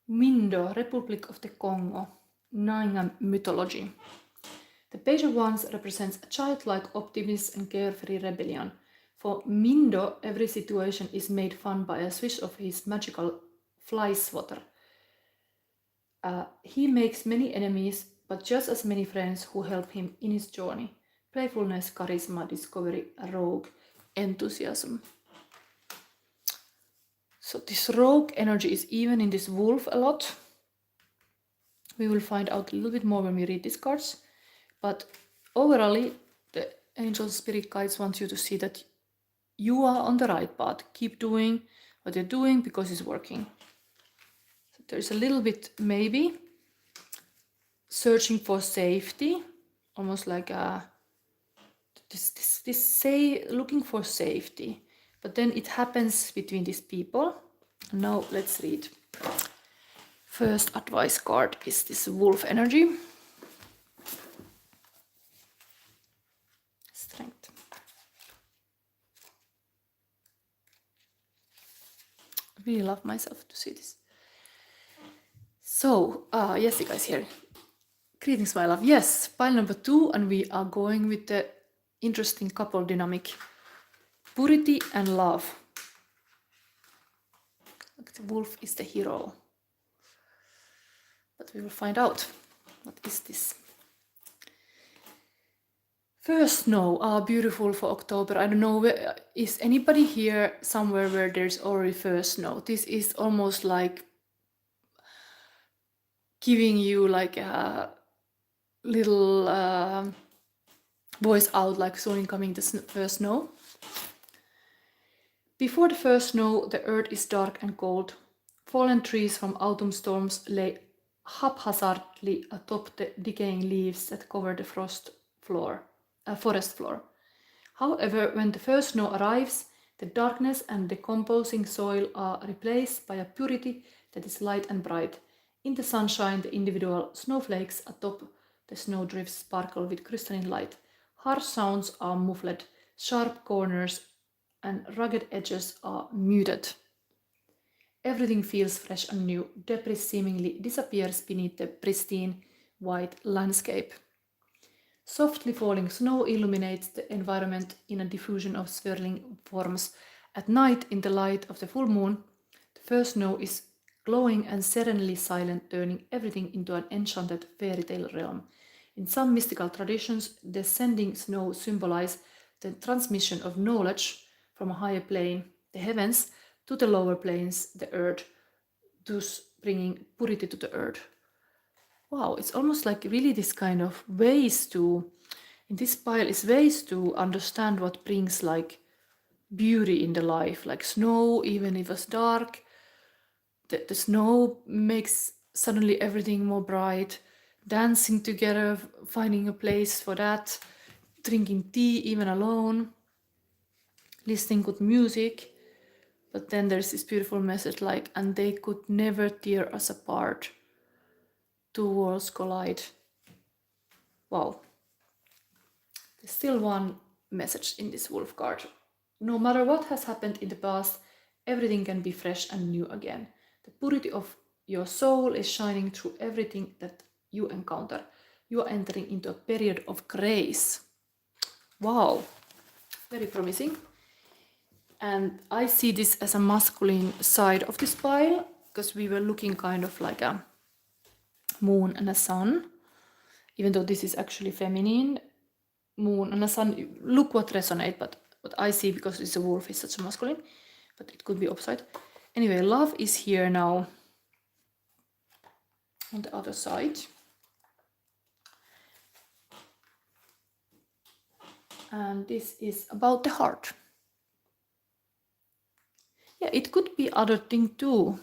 Mindo, Republic of the Congo, Nyanga mythology. The page of wands represents a childlike optimism and carefree rebellion. For Mindo, every situation is made fun by a swish of his magical fly swatter. He makes many enemies, but just as many friends who help him in his journey. Playfulness, charisma, discovery, rogue, enthusiasm. So this rogue energy is even in this wolf a lot. We will find out a little bit more when we read these cards. But overall, the angel spirit guides want you to see that you are on the right path. Keep doing what you're doing because it's working. So there's a little bit maybe searching for safety, almost like looking for safety. But then it happens between these people. Now let's read. First advice card is this wolf energy. Strength. I really love myself to see this. So, Jessica is here. Greetings, my love. Yes, pile number 2, and we are going with the interesting couple dynamic. Purity and love. The wolf is the hero. But we will find out. What is this? First snow, beautiful for October. I don't know, is anybody here somewhere where there's already first snow? This is almost like giving you like a little voice out, like soon coming the first snow. Before the first snow, the earth is dark and cold. Fallen trees from autumn storms lay haphazardly atop the decaying leaves that cover the forest floor. However, when the first snow arrives, the darkness and decomposing soil are replaced by a purity that is light and bright. In the sunshine, the individual snowflakes atop the snowdrifts sparkle with crystalline light. Harsh sounds are muffled, sharp corners and rugged edges are muted. Everything feels fresh and new. Debris seemingly disappears beneath the pristine white landscape. Softly falling snow illuminates the environment in a diffusion of swirling forms. At night, in the light of the full moon, the first snow is glowing and serenely silent, turning everything into an enchanted fairy tale realm. In some mystical traditions, descending snow symbolizes the transmission of knowledge from a higher plane, the heavens, to the lower planes, the earth, thus bringing purity to the earth. Wow, it's almost like really this kind of ways to, in this pile is ways to understand what brings like beauty in the life, like snow, even if it's dark, the snow makes suddenly everything more bright, dancing together, finding a place for that, drinking tea even alone, listening good music. But then there's this beautiful message like, and they could never tear us apart. Two worlds collide. Wow. There's still one message in this wolf card. No matter what has happened in the past, everything can be fresh and new again. The purity of your soul is shining through everything that you encounter. You are entering into a period of grace. Wow. Very promising. And I see this as a masculine side of this pile, because we were looking kind of like a moon and a sun, even though this is actually feminine. Moon and a sun, look what resonate, but what I see, because it's a wolf, is such a masculine, but it could be opposite. Anyway, love is here now on the other side. And this is about the heart. Yeah, it could be other thing too,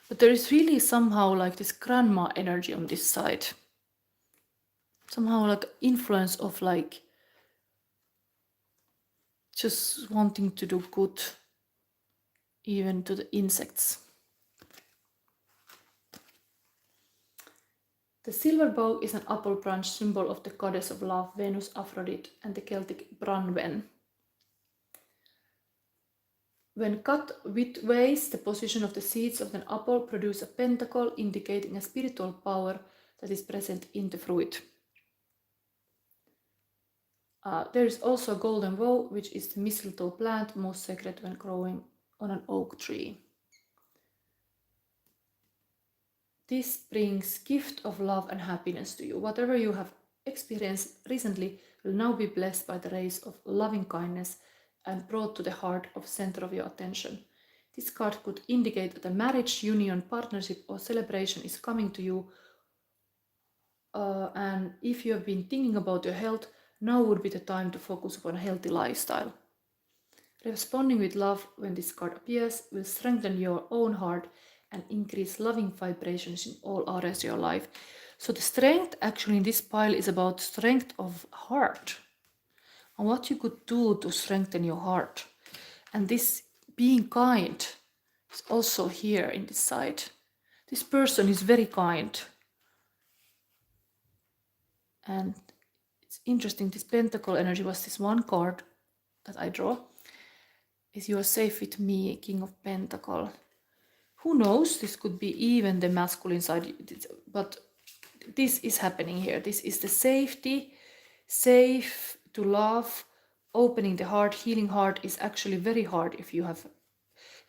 but there is really somehow like this grandma energy on this side. Somehow like influence of like just wanting to do good even to the insects. The silver bow is an apple branch symbol of the goddess of love, Venus, Aphrodite, and the Celtic Branwen. When cut widthways, the position of the seeds of an apple produce a pentacle, indicating a spiritual power that is present in the fruit. There is also a golden bow, which is the mistletoe plant, most sacred when growing on an oak tree. This brings gift of love and happiness to you. Whatever you have experienced recently will now be blessed by the rays of loving kindness and brought to the heart of center of your attention. This card could indicate that a marriage, union, partnership, or celebration is coming to you. And if you have been thinking about your health, now would be the time to focus upon a healthy lifestyle. Responding with love when this card appears will strengthen your own heart and increase loving vibrations in all areas of your life. So the strength actually in this pile is about strength of heart and what you could do to strengthen your heart. And this being kind is also here in this side. This person is very kind. And it's interesting, this pentacle energy was this one card that I draw. Is you are safe with me, King of Pentacle. Who knows, this could be even the masculine side, but this is happening here. This is the safety, safe to love, opening the heart, healing heart is actually very hard if you have,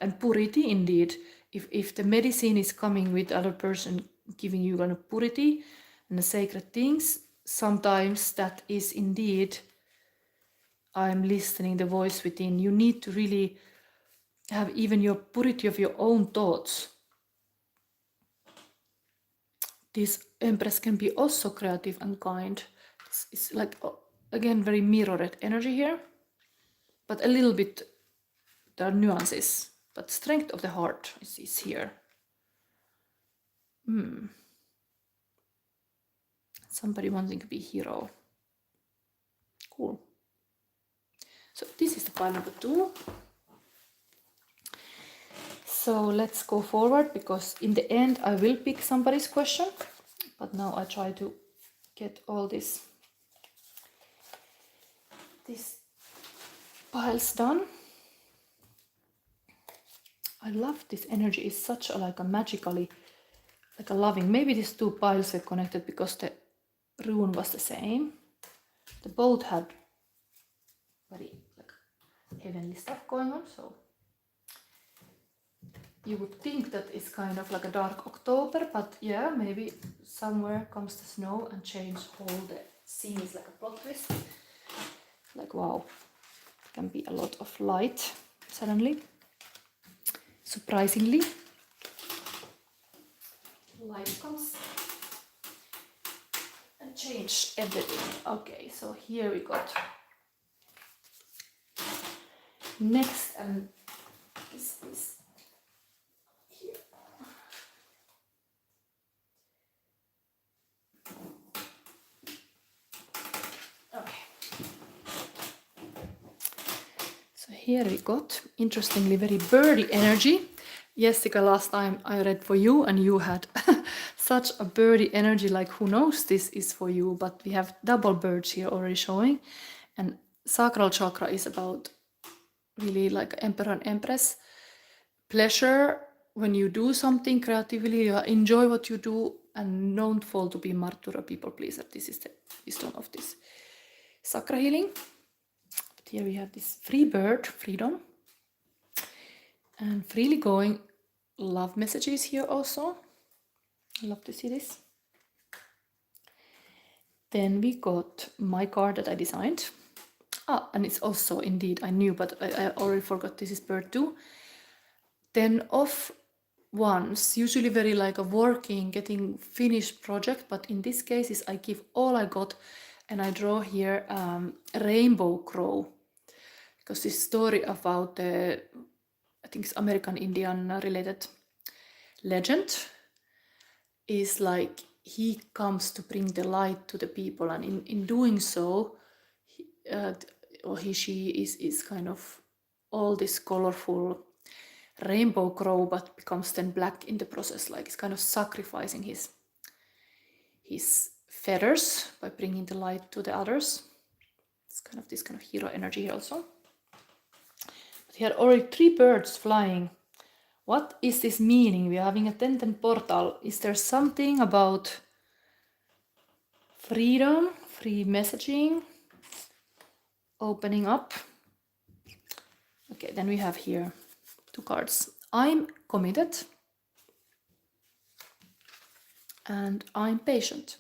and purity indeed, if the medicine is coming with other person giving you kind of purity and the sacred things, sometimes that is indeed, I'm listening the voice within. You need to really have even your purity of your own thoughts. This Empress can be also creative and kind. It's like, again, very mirrored energy here, but a little bit, there are nuances, but strength of the heart is here. Somebody wanting to be hero. Cool. So this is the pile number 2. So let's go forward, because in the end I will pick somebody's question, but now I try to get all these piles done. I love this energy. It's such a like a magically, like a loving. Maybe these 2 piles were connected because the rune was the same. They both had very like heavenly stuff going on, so you would think that it's kind of like a dark October, but yeah, maybe somewhere comes the snow and change all the scenes like a plot twist. Like wow, it can be a lot of light suddenly. Surprisingly, light comes and change everything. Okay, so here we got next, and this is here. Okay. So here we got, interestingly, very birdy energy. Jessica, last time I read for you and you had such a birdy energy, like who knows, this is for you, but we have double birds here already showing. And sacral chakra is about really like Emperor and Empress. Pleasure when you do something creatively, you enjoy what you do and don't fall to be martyr or people pleaser. This is the wisdom of this chakra healing. But here we have this free bird, freedom, and freely going. Love messages here also. I love to see this. Then we got my card that I designed. And it's also indeed, I knew, but I already forgot this is bird 2. 10 of Wands, usually very like a working, getting finished project, but in this case is I give all I got, and I draw here a rainbow crow, because this story about the I think it's American Indian related legend, is like he comes to bring the light to the people, and in doing so, she is kind of all this colorful rainbow crow, but becomes then black in the process, like it's kind of sacrificing his feathers by bringing the light to the others. It's kind of this kind of hero energy here also. But here are already 3 birds flying. What is this meaning? We are having a 10 portal. Is there something about freedom, free messaging, opening up? Okay, then we have here 2 cards. I'm committed and I'm patient.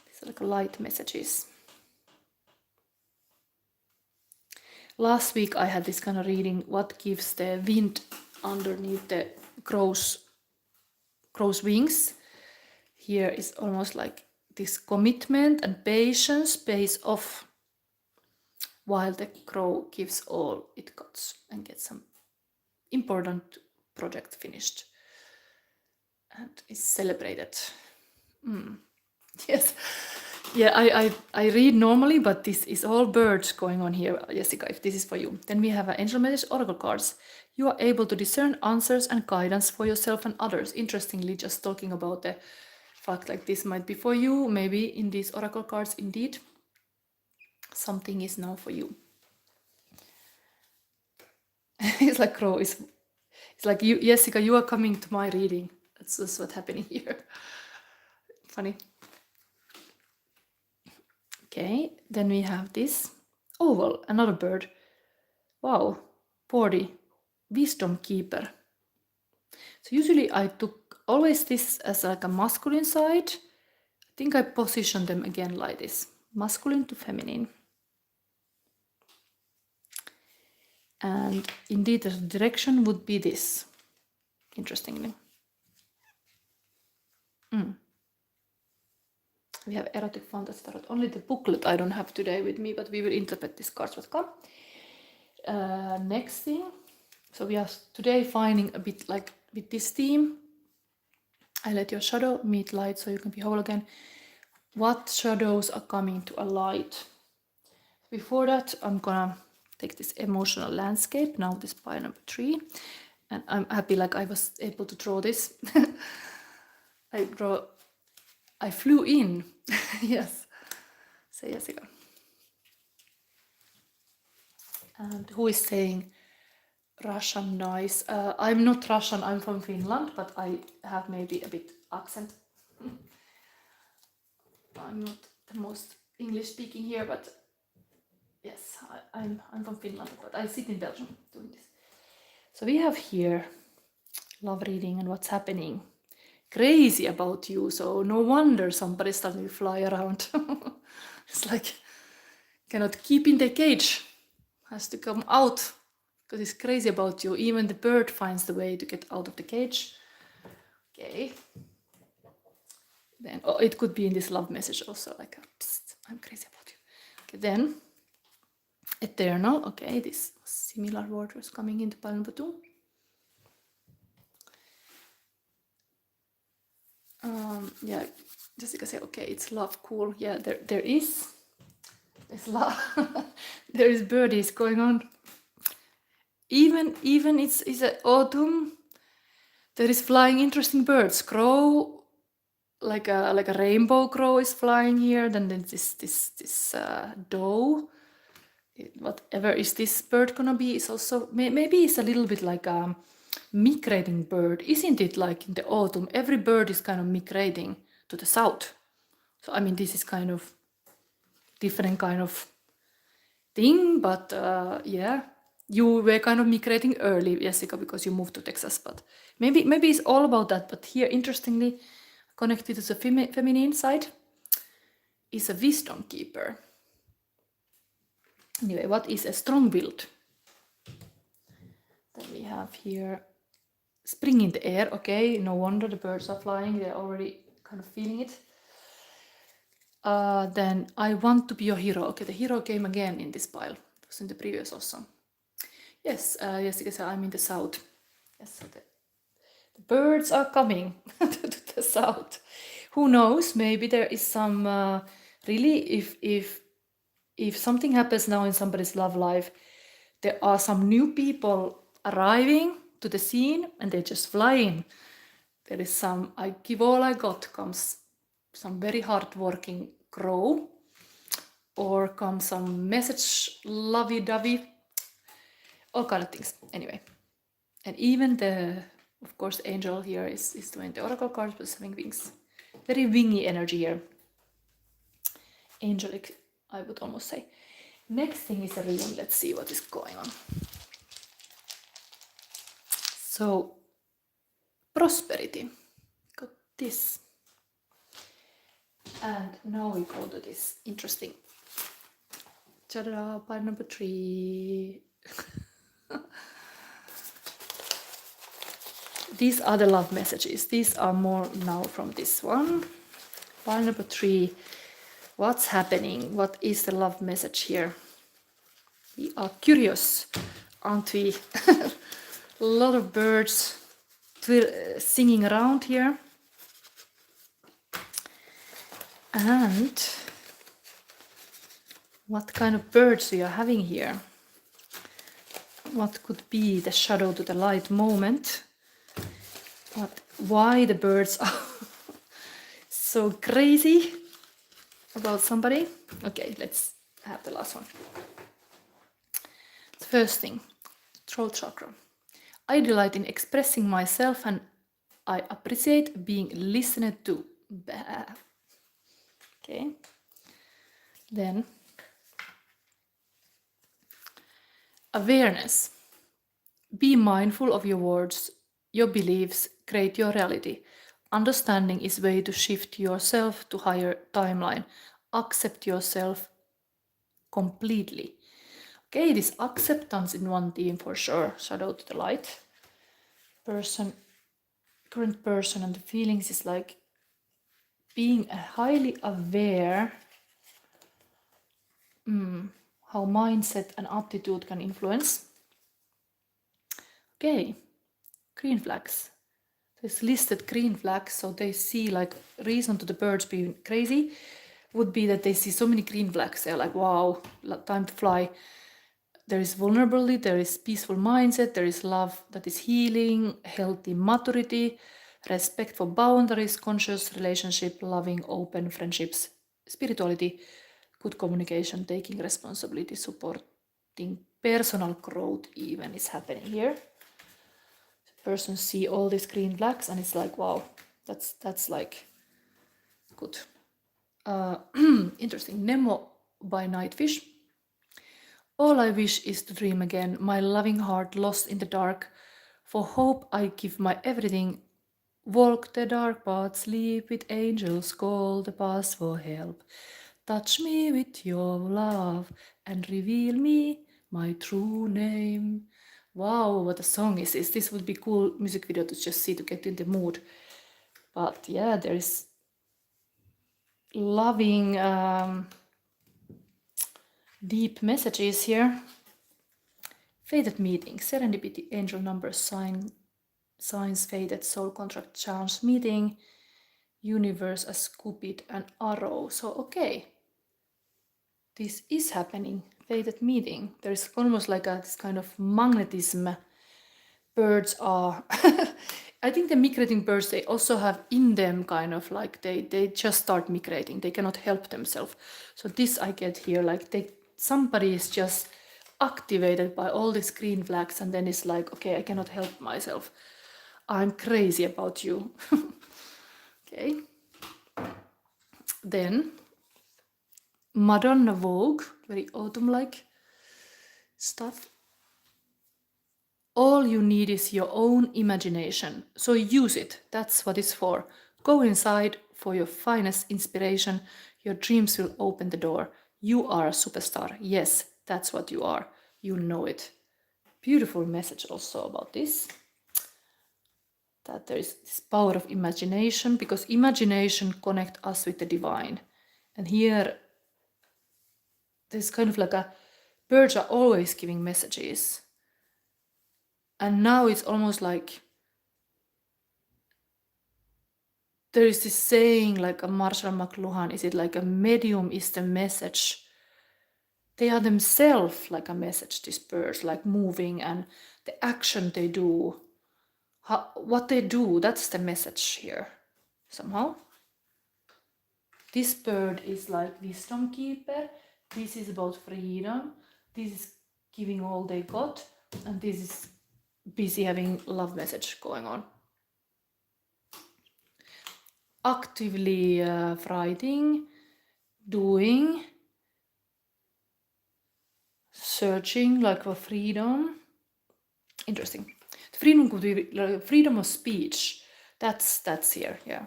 These are like light messages. Last week I had this kind of reading, what gives the wind underneath the crow's wings. Here is almost like this commitment and patience pays off while the crow gives all it got and gets some important project finished and is celebrated. Yes. Yeah, I read normally, but this is all birds going on here, Jessica, if this is for you. Then we have angel message oracle cards. You are able to discern answers and guidance for yourself and others. Interestingly, just talking about the fact like this might be for you, maybe in these oracle cards, indeed, something is now for you. It's like crow, it's like, you, Jessica, you are coming to my reading. That's just what's happening here. Funny. Okay, then we have this oval, another bird. Wow, 40, wisdom keeper. So usually I took always this as like a masculine side. I think I position them again like this, masculine to feminine. And indeed the direction would be this, interestingly. We have erotic fantasy tarot. Only the booklet I don't have today with me, but we will interpret these cards what come. Next thing. So we are today finding a bit like with this theme. I let your shadow meet light so you can be whole again. What shadows are coming to a light? Before that, I'm gonna take this emotional landscape. Now this pile number 3. And I'm happy like I was able to draw this. I flew in. Yes. Say Jessica. And who is saying Russian nice? I'm not Russian, I'm from Finland, but I have maybe a bit accent. I'm not the most English speaking here, but yes, I'm from Finland, but I sit in Belgium doing this. So we have here love reading and what's happening. Crazy about you, so no wonder somebody starting to fly around. It's like cannot keep in the cage, has to come out because it's crazy about you. Even the bird finds the way to get out of the cage. Okay. Then it could be in this love message also, like psst, I'm crazy about you. Okay, then eternal. Okay, this similar word was coming into pile number 2. Yeah, Jessica said, okay, it's love, cool. Yeah, there is love. There is birdies going on. Even it's autumn. There is flying interesting birds. Crow, like a rainbow crow is flying here. Then there's this doe. Whatever is this bird gonna be is also maybe it's a little bit like a migrating bird, isn't it? Like in the autumn, every bird is kind of migrating to the south. So I mean, this is kind of different kind of thing, but yeah, you were kind of migrating early, Jessica, because you moved to Texas. But maybe it's all about that. But here, interestingly, connected to the feminine side, is a wisdom keeper. Anyway, what is a strong-willed? Then we have here spring in the air. Okay, no wonder the birds are flying. They're already kind of feeling it. Then I want to be your hero. Okay, the hero came again in this pile. It was in the previous also. Yes, Jessica, I'm in the south. Yes, so the birds are coming to the south. Who knows? Maybe there is some really, if something happens now in somebody's love life, there are some new people arriving to the scene and they just fly in. There is some, I give all I got, comes some very hard-working crow, or comes some message lovey-dovey, all kind of things. Anyway, and even the, of course, angel here is doing the oracle cards, but having wings. Very wingy energy here. Angelic, I would almost say. Next thing is a reading. Let's see what is going on. So, prosperity. Got this. And now we go to this interesting. Ta-da, pile number 3. These are the love messages. These are more now from this one. Pile number 3. What's happening? What is the love message here? We are curious, aren't we? A lot of birds singing around here. And what kind of birds we are having here? What could be the shadow to the light moment? Why the birds are so crazy about somebody? Okay, let's have the last one. The first thing, throat chakra. I delight in expressing myself and I appreciate being listened to. Bah. Okay. Then awareness. Be mindful of your words, your beliefs, create your reality. Understanding is way to shift yourself to higher timeline. Accept yourself completely. Okay, this acceptance in one theme for sure. Shadow to the light. Current person and the feelings is like being highly aware how mindset and attitude can influence. Okay, green flags. There's listed green flags, so they see like reason to the birds being crazy would be that they see so many green flags. They're like, wow, time to fly. There is vulnerability, there is peaceful mindset, there is love that is healing, healthy maturity, respect for boundaries, conscious relationship, loving, open friendships, spirituality, good communication, taking responsibility, supporting personal growth even is happening here. The person see all these green flags and it's like, wow, that's like good. Interesting. Nemo by Nightfish. All I wish is to dream again, my loving heart lost in the dark. For hope I give my everything. Walk the dark path, sleep with angels, call the past for help. Touch me with your love and reveal me my true name. Wow, what a song is this. This would be cool music video to just see to get in the mood. But yeah, there is loving deep messages here. Fated meeting, serendipity, angel numbers, signs, fated, soul contract, chance meeting, universe as Cupid and arrow. So okay, this is happening. Fated meeting. There is almost like this kind of magnetism. Birds are I think the migrating birds, they also have in them kind of like they just start migrating. They cannot help themselves. So this I get here, like somebody is just activated by all these green flags and then it's like, okay, I cannot help myself. I'm crazy about you. Okay. Then Madonna Vogue, very autumn-like stuff. All you need is your own imagination, so use it. That's what it's for. Go inside for your finest inspiration. Your dreams will open the door. You are a superstar. Yes, that's what you are. You know it. Beautiful message also about this. That there is this power of imagination, because imagination connects us with the divine. And here, there's kind of like birds are always giving messages. And now it's almost like there is this saying, like a Marshall McLuhan, is it like a medium is the message? They are themselves like a message, these birds, like moving, and the action they do, what they do, that's the message here, somehow. This bird is like wisdom keeper. This is about freedom. This is giving all they got. And this is busy having love message going on. Actively fighting, doing, searching like for freedom. Interesting. Freedom could be like freedom of speech. That's here, yeah.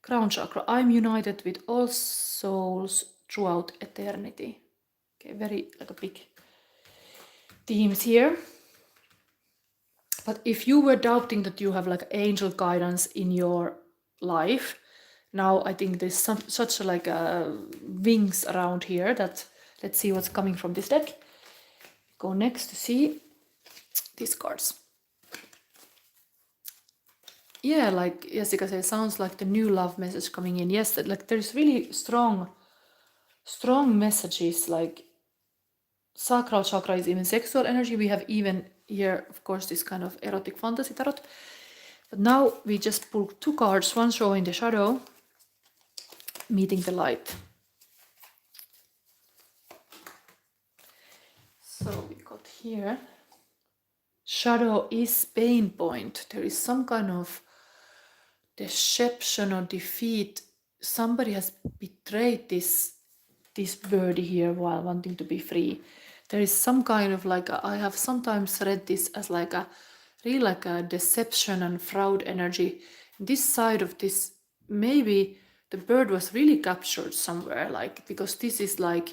Crown chakra. I'm united with all souls throughout eternity. Okay, very like a big themes here. But if you were doubting that you have like angel guidance in your life, now I think there's such like wings around here that let's see what's coming from this deck. Go next to see these cards. Yeah, like Jessica said, sounds like the new love message coming in. Yes, that like there's really strong messages. Like sacral chakra is even sexual energy. We have even here, of course, this kind of erotic fantasy tarot. But now we just pull two cards, one showing the shadow, meeting the light. So we got here, shadow is pain point. There is some kind of deception or defeat. Somebody has betrayed this birdie here while wanting to be free. There is some kind of like I have sometimes read this as like a really like a deception and fraud energy. This side of this, maybe the bird was really captured somewhere, like because this is like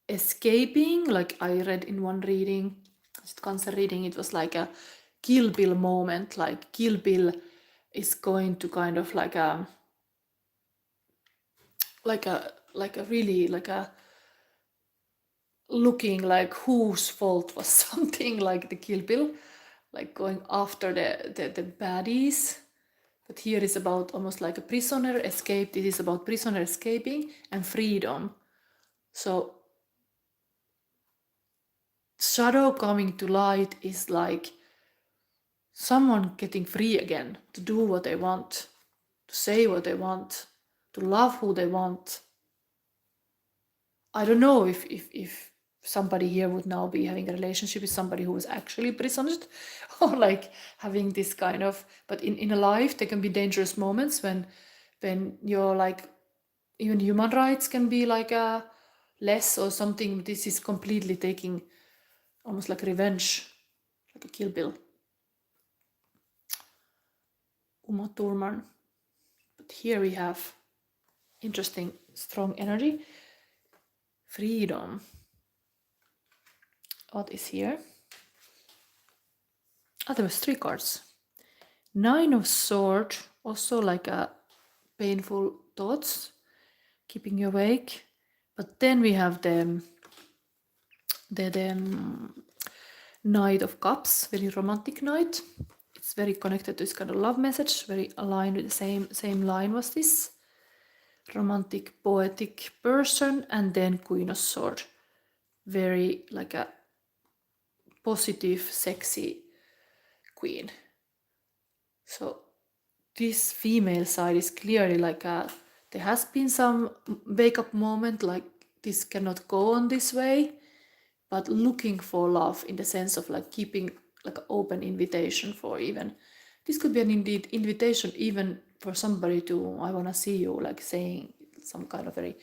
escaping. Like I read in one reading, Cancer reading, it was like a Kill Bill moment. Like Kill Bill is going to kind of like a really like a looking like whose fault was something like the Kill Bill, like going after the baddies. But here is about almost like a prisoner escape. This is about prisoner escaping and freedom. So shadow coming to light is like someone getting free again, to do what they want, to say what they want, to love who they want. I don't know if somebody here would now be having a relationship with somebody who was actually imprisoned, or like having this kind of, but in a life there can be dangerous moments when you're like, even human rights can be like a less or something. This is completely taking almost like revenge, like a Kill Bill. Uma Thurman. But here we have interesting strong energy. Freedom. What is here? There was three cards. Nine of Swords, also like a painful thoughts, keeping you awake. But then we have the Knight of Cups, very romantic knight. It's very connected to this kind of love message, very aligned with the same line was this. Romantic, poetic person, and then Queen of Swords. Very like a positive, sexy queen. So this female side is clearly like there has been some wake-up moment, like this cannot go on this way, but looking for love in the sense of like keeping like an open invitation for, even this could be an indeed invitation even for somebody to, I want to see you, like saying some kind of very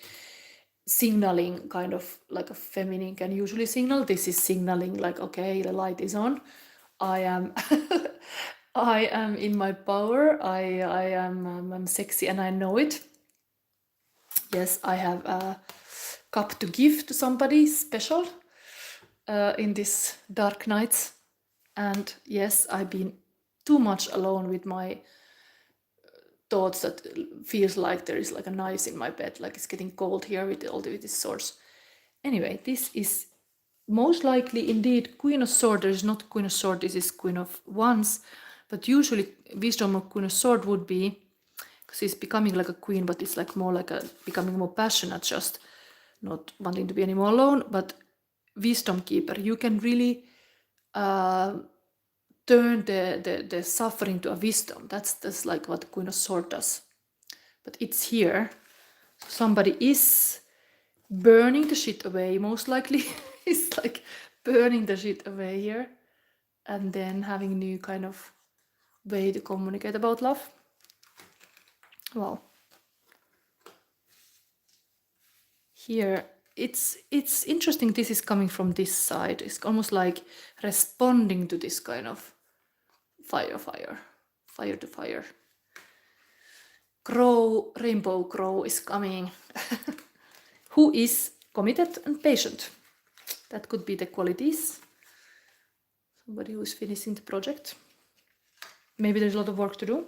signaling, kind of like a feminine can usually signal. This is signaling like, okay, the light is on, I am I am in my power, I am I'm sexy and I know it. Yes, I have a cup to give to somebody special in these dark nights. And yes, I've been too much alone with my thoughts that feels like there is like a knife in my bed, like it's getting cold here with all with this source. Anyway, this is most likely, indeed, Queen of Swords. There is not Queen of Swords, this is Queen of Wands. But usually, wisdom of Queen of Swords would be, because she's becoming like a queen, but it's like more like becoming more passionate, just not wanting to be anymore alone. But wisdom keeper, you can really turn the suffering to a wisdom. That's like what Queen of Swords does. But it's here. Somebody is burning the shit away, most likely. It's like burning the shit away here. And then having new kind of way to communicate about love. Wow. Here, it's interesting this is coming from this side. It's almost like responding to this kind of fire to fire. Crow, rainbow crow is coming. Who is committed and patient. That could be the qualities. Somebody who is finishing the project. Maybe there's a lot of work to do.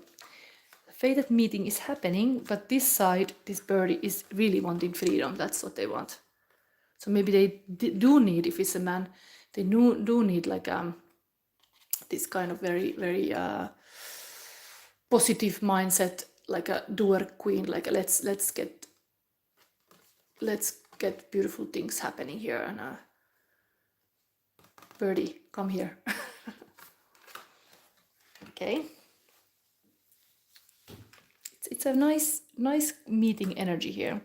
The fated meeting is happening, but this side, this birdie is really wanting freedom. That's what they want. So maybe they do need, if it's a man, they do need like this kind of very, very positive mindset, like a doer queen, like let's get beautiful things happening here. And birdie, come here. Okay. It's a nice meeting energy here.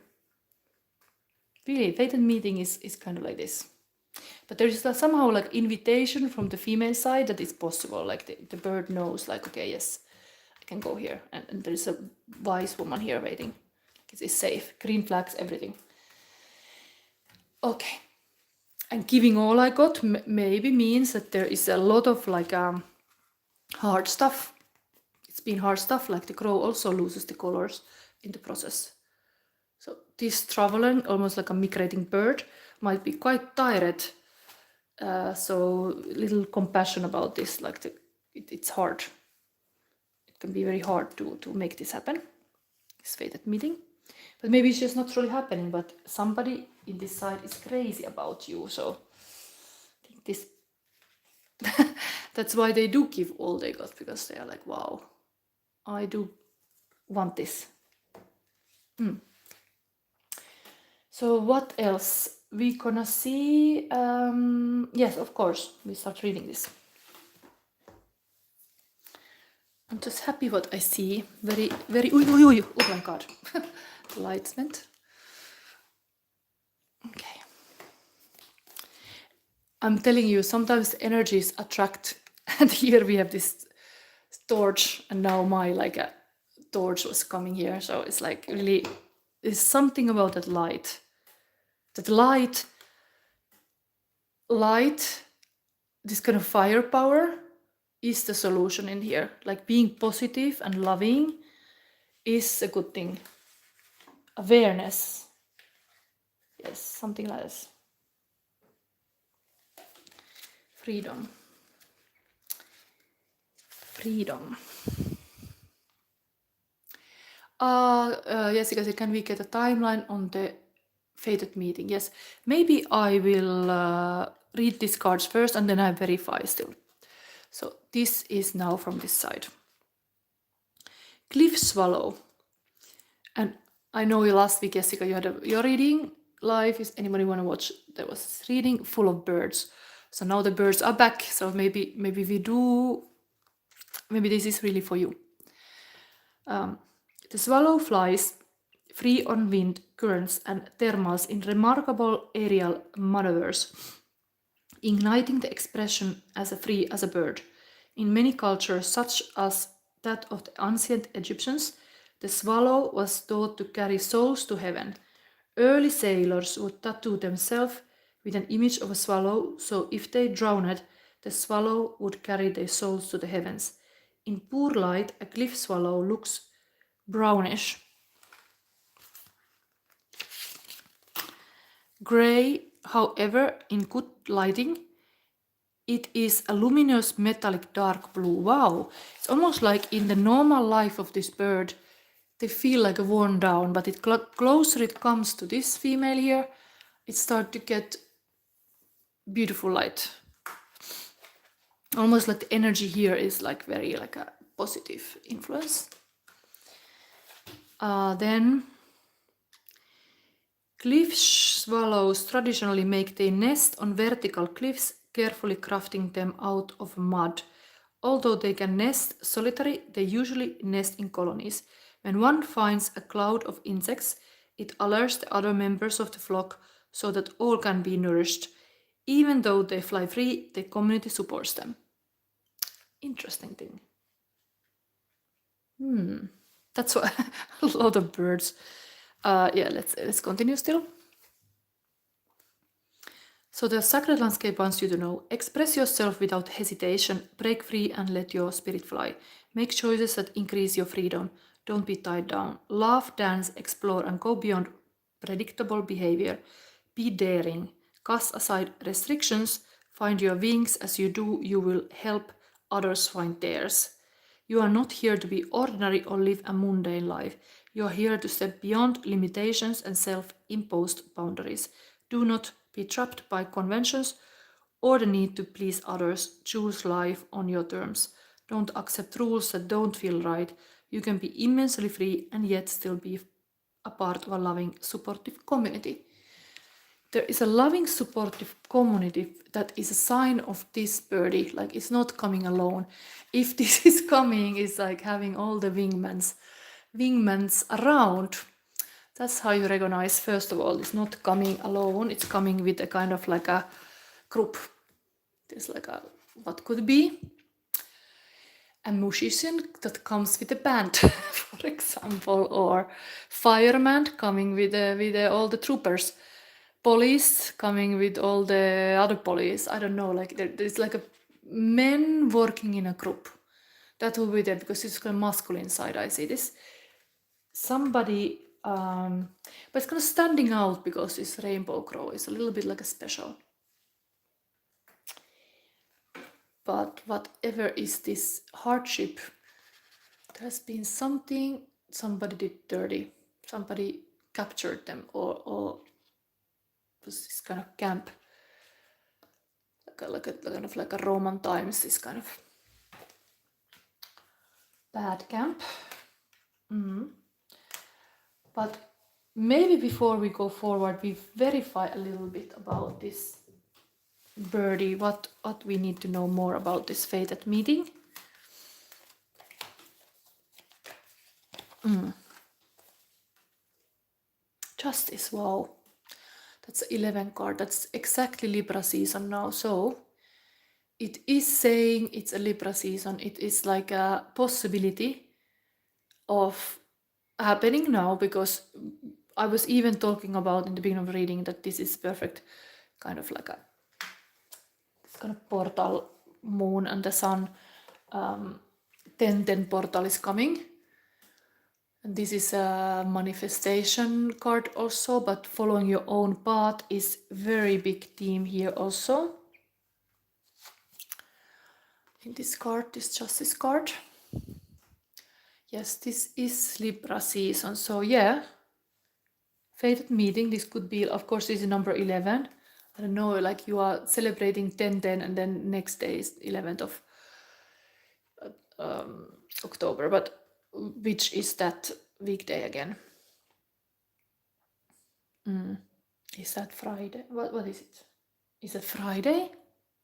Really, fated meeting is kind of like this. But there is somehow like invitation from the female side that it's possible. Like the bird knows, like, okay, yes, I can go here. And there is a wise woman here waiting. It's safe. Green flags, everything. Okay. And giving all I got maybe means that there is a lot of like hard stuff. It's been hard stuff, like the crow also loses the colors in the process. So this traveling, almost like a migrating bird, might be quite tired. So little compassion about this, like it's hard. It can be very hard to make this happen, this fated meeting. But maybe it's just not really happening, but somebody in this side is crazy about you. So I think this, that's why they do give all they got, because they are like, wow, I do want this. So what else? We're gonna see, yes, of course, we start reading this. I'm just happy what I see. Very, very, oh my God. The lights went. Okay. I'm telling you, sometimes energies attract. And here we have this torch, and now my like a torch was coming here. So it's like really, there's something about that light. That light, this kind of firepower is the solution in here. Like being positive and loving is a good thing. Awareness. Yes, something like this. Freedom. Jessica, can we get a timeline on the fated meeting? Yes, maybe I will read these cards first and then I verify still. So this is now from this side. Cliff Swallow. And I know last week, Jessica, you had your reading live. Is anybody want to watch? There was reading full of birds. So now the birds are back. So maybe we do. Maybe this is really for you. The swallow flies free on wind, currents, and thermals in remarkable aerial maneuvers, igniting the expression as free as a bird. In many cultures, such as that of the ancient Egyptians, the swallow was thought to carry souls to heaven. Early sailors would tattoo themselves with an image of a swallow, so if they drowned, the swallow would carry their souls to the heavens. In poor light, a cliff swallow looks brownish. Gray, however, in good lighting, it is a luminous metallic dark blue. Wow, it's almost like in the normal life of this bird, they feel like worn down, but closer it comes to this female here, it starts to get beautiful light. Almost like the energy here is like very like a positive influence. Then cliff swallows traditionally make their nest on vertical cliffs, carefully crafting them out of mud. Although they can nest solitary, they usually nest in colonies. When one finds a cloud of insects, it alerts the other members of the flock so that all can be nourished. Even though they fly free, the community supports them. Interesting thing. That's what a lot of birds. Yeah, let's continue still. So the sacred landscape wants you to know: express yourself without hesitation, break free and let your spirit fly. Make choices that increase your freedom. Don't be tied down. Laugh, dance, explore, and go beyond predictable behavior. Be daring. Cast aside restrictions. Find your wings. As you do, you will help others find theirs. You are not here to be ordinary or live a mundane life. You are here to step beyond limitations and self-imposed boundaries. Do not be trapped by conventions or the need to please others. Choose life on your terms. Don't accept rules that don't feel right. You can be immensely free and yet still be a part of a loving, supportive community. There is a loving, supportive community that is a sign of this birdie. Like, it's not coming alone. If this is coming, it's like having all the wingmans around. That's how you recognize, first of all, it's not coming alone. It's coming with a kind of like a group. There's like a, what could be a musician that comes with a band, for example, or fireman coming with all the troopers. Police coming with all the other police. I don't know, like there's like a men working in a group. That will be there because it's kind of masculine side. I see this. Somebody, but it's kind of standing out because this rainbow crow is a little bit like a special. But whatever is this hardship, there has been something somebody did dirty. Somebody captured them or was this kind of camp, like a Roman times, this kind of bad camp. But maybe before we go forward, we verify a little bit about this birdie, what we need to know more about this fated meeting. Justice, wow. That's 11 card. That's exactly Libra season now. So it is saying it's a Libra season. It is like a possibility of happening now, because I was even talking about in the beginning of reading that this is perfect kind of like a this kind of portal, moon and the sun. 10 portal is coming. And this is a manifestation card also, but following your own path is very big theme here also. In this card, this Justice card. Yes, this is Libra season. So yeah, fated meeting. This could be, of course, this is number 11. I don't know, like you are celebrating 10-10 and then next day is 11th of October. But which is that weekday again? Is that Friday? What is it? Is it Friday?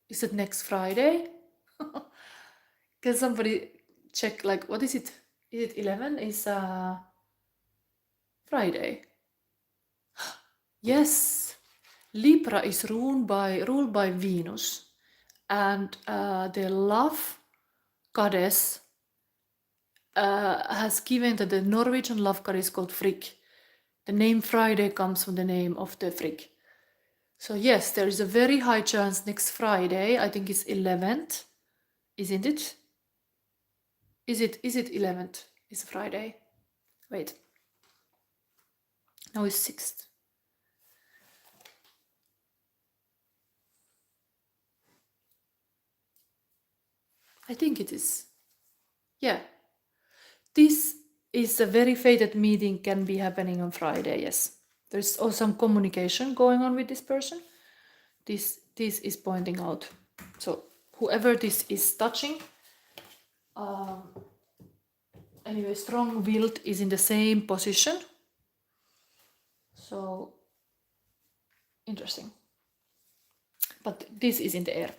Is it next Friday? Can somebody check, like, what is it? Is it 11? Is Friday? Yes, Libra is ruled by Venus, and the love goddess has given that the Norwegian love goddess called Frigg. The name Friday comes from the name of the Frigg. So yes, there is a very high chance next Friday. I think it's 11th, isn't it? Is it 11th? It's Friday. Wait. Now it's 6th. I think it is. Yeah. This is a very fated meeting, can be happening on Friday, yes. There's also some communication going on with this person. this is pointing out. So whoever this is touching, anyway, strong-willed is in the same position. So interesting. But this is in the air.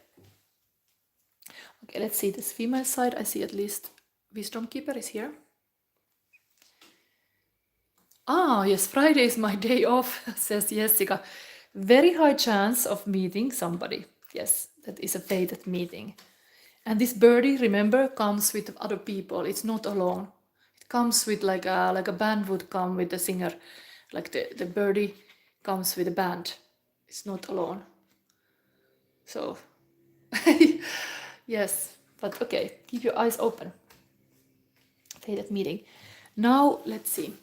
Okay, let's see this female side. I see at least Wisdom Keeper is here. Ah, yes, Friday is my day off, says Jessica. Very high chance of meeting somebody. Yes, that is a fated meeting. And this birdie, remember, comes with other people. It's not alone. It comes with like a band would come with the singer. Like the birdie comes with a band. It's not alone. So, yes, but okay, keep your eyes open. Fated meeting. Now, let's see.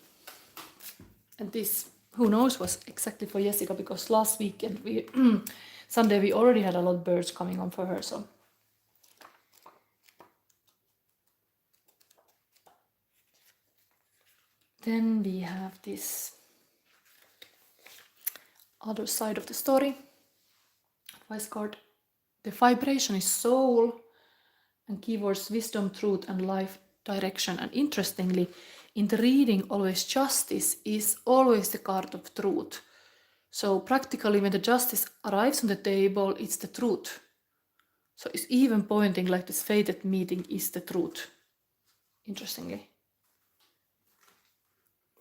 And this, who knows, was exactly for Jessica, because last weekend, Sunday, we already had a lot of birds coming on for her, so. Then we have this other side of the story. Advice card. The vibration is soul, and keywords wisdom, truth, and life direction. And interestingly, in the reading, always justice is always the card of truth. So practically, when the justice arrives on the table, it's the truth. So it's even pointing like this fated meeting is the truth, interestingly.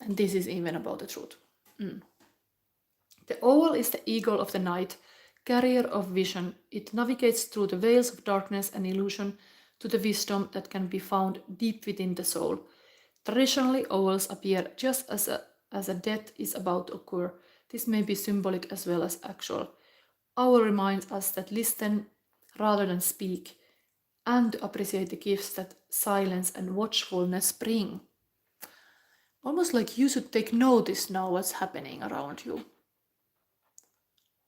And this is even about the truth. The owl is the eagle of the night, carrier of vision. It navigates through the veils of darkness and illusion to the wisdom that can be found deep within the soul. Traditionally, owls appear just as a death is about to occur. This may be symbolic as well as actual. Owl reminds us that listen rather than speak, and to appreciate the gifts that silence and watchfulness bring. Almost like you should take notice now what's happening around you.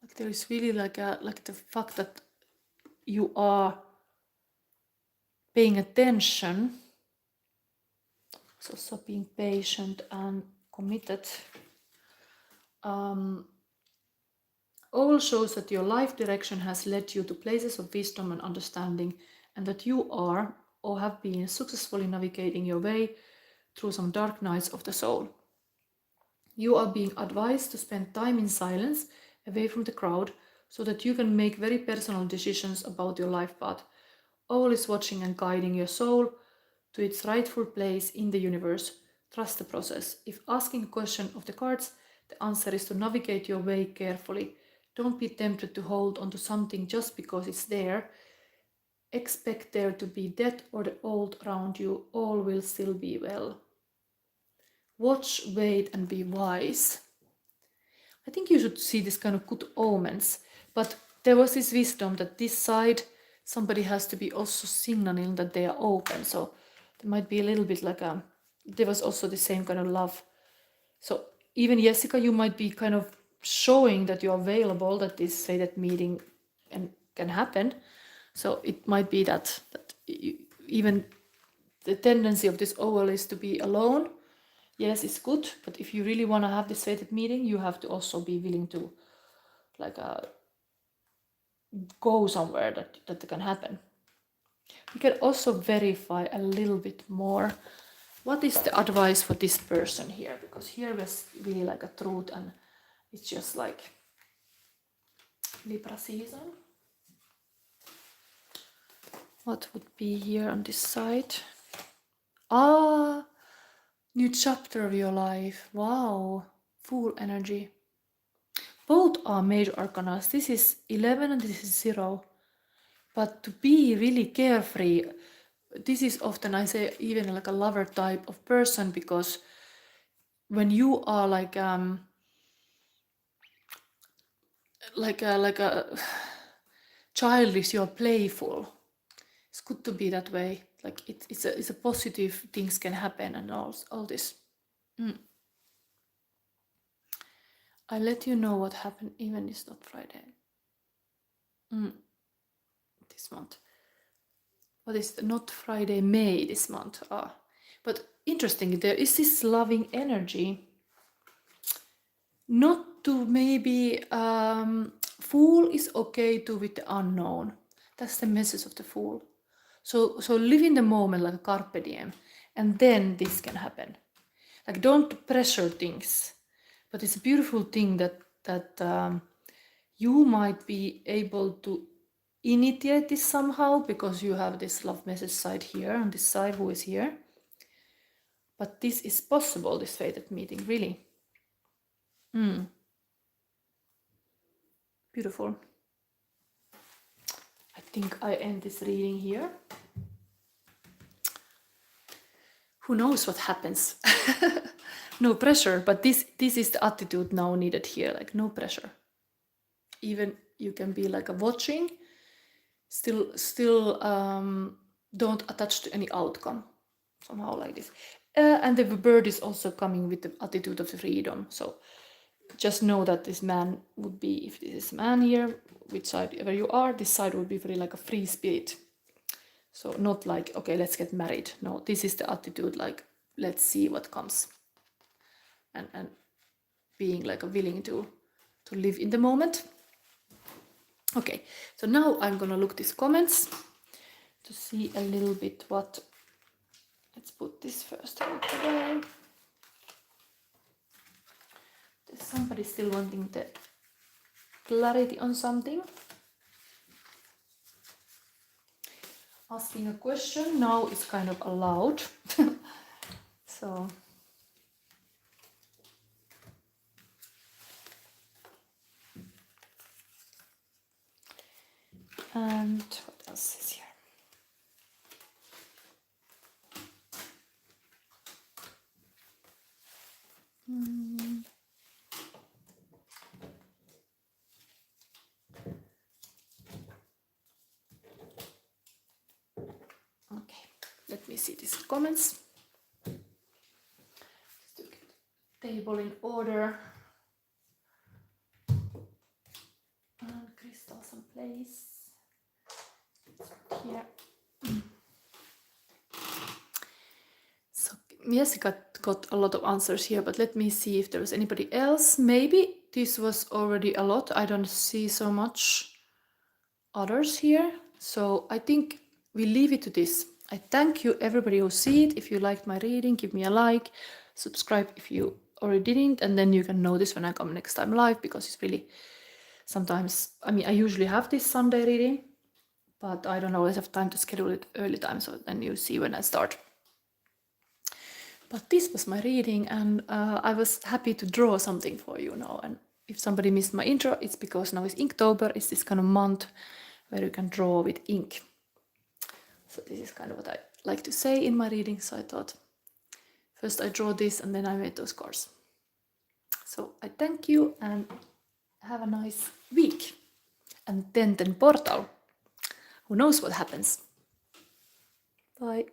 Like there is really like the fact that you are paying attention. So being patient and committed. All shows that your life direction has led you to places of wisdom and understanding, and that you are or have been successfully navigating your way through some dark nights of the soul. You are being advised to spend time in silence, away from the crowd, so that you can make very personal decisions about your life path. All is watching and guiding your soul to its rightful place in the universe. Trust the process. If asking a question of the cards, the answer is to navigate your way carefully. Don't be tempted to hold onto something just because it's there. Expect there to be death or the old around you. All will still be well. Watch, wait, and be wise. I think you should see this kind of good omens. But there was this wisdom that this side, somebody has to be also signaling that they are open. So there might be a little bit like there was also the same kind of love. So even Jessica, you might be kind of showing that you're available, that this fated meeting can happen. So it might be that even the tendency of this owl is to be alone. Yes, it's good, but if you really want to have this fated meeting, you have to also be willing to like go somewhere that can happen. We can also verify a little bit more. What is the advice for this person here? Because here was really like a truth, and it's just like Libra season. What would be here on this side? New chapter of your life. Wow, full energy. Both are major arcana. This is 11 and this is 0. But to be really carefree, this is often, I say, even like a lover type of person, because when you are like a childish, you're playful. It's good to be that way. Like it's a positive, things can happen and all this. I'll let you know what happened, even it's not Friday. This month. What is not Friday, May this month? But interesting, there is this loving energy. not to maybe fool is okay to with the unknown. That's the message of the fool. So live in the moment like a carpe diem, and then this can happen. Like don't pressure things, but it's a beautiful thing that you might be able to initiate this somehow because you have this love message side here and this side who is here. But this is possible, this fated meeting, really. Beautiful. I think I end this reading here. Who knows what happens? No pressure, but this is the attitude now needed here, like no pressure. Even you can be like a watching, still don't attach to any outcome, somehow like this. And the bird is also coming with the attitude of freedom. So just know that this man would be, if this is man here, which side ever you are, this side would be very like a free spirit. So not like, okay, let's get married. No, this is the attitude, like, let's see what comes. And being like a willing to live in the moment. Okay, so now I'm gonna look these comments to see a little bit what, let's put this first out away. There's somebody still wanting the clarity on something. Asking a question now is kind of allowed. So and what else is here? Okay, let me see these comments. Just to get the table in order. And crystals in place. Here. So yes, I got a lot of answers here, but let me see if there was anybody else. Maybe this was already a lot. I don't see so much others here. So I think we leave it to this. I thank you everybody who see it. If you liked my reading, give me a like, subscribe if you already didn't, and then you can notice when I come next time live, because it's really sometimes, I mean, I usually have this Sunday reading, but I don't always have time to schedule it early time, so then you see when I start. But this was my reading, and I was happy to draw something for you now. And if somebody missed my intro, it's because now is Inktober. It's this kind of month where you can draw with ink. So this is kind of what I like to say in my reading. So I thought first I draw this and then I made those cards. So I thank you and have a nice week. And then portal. Who knows what happens? Bye.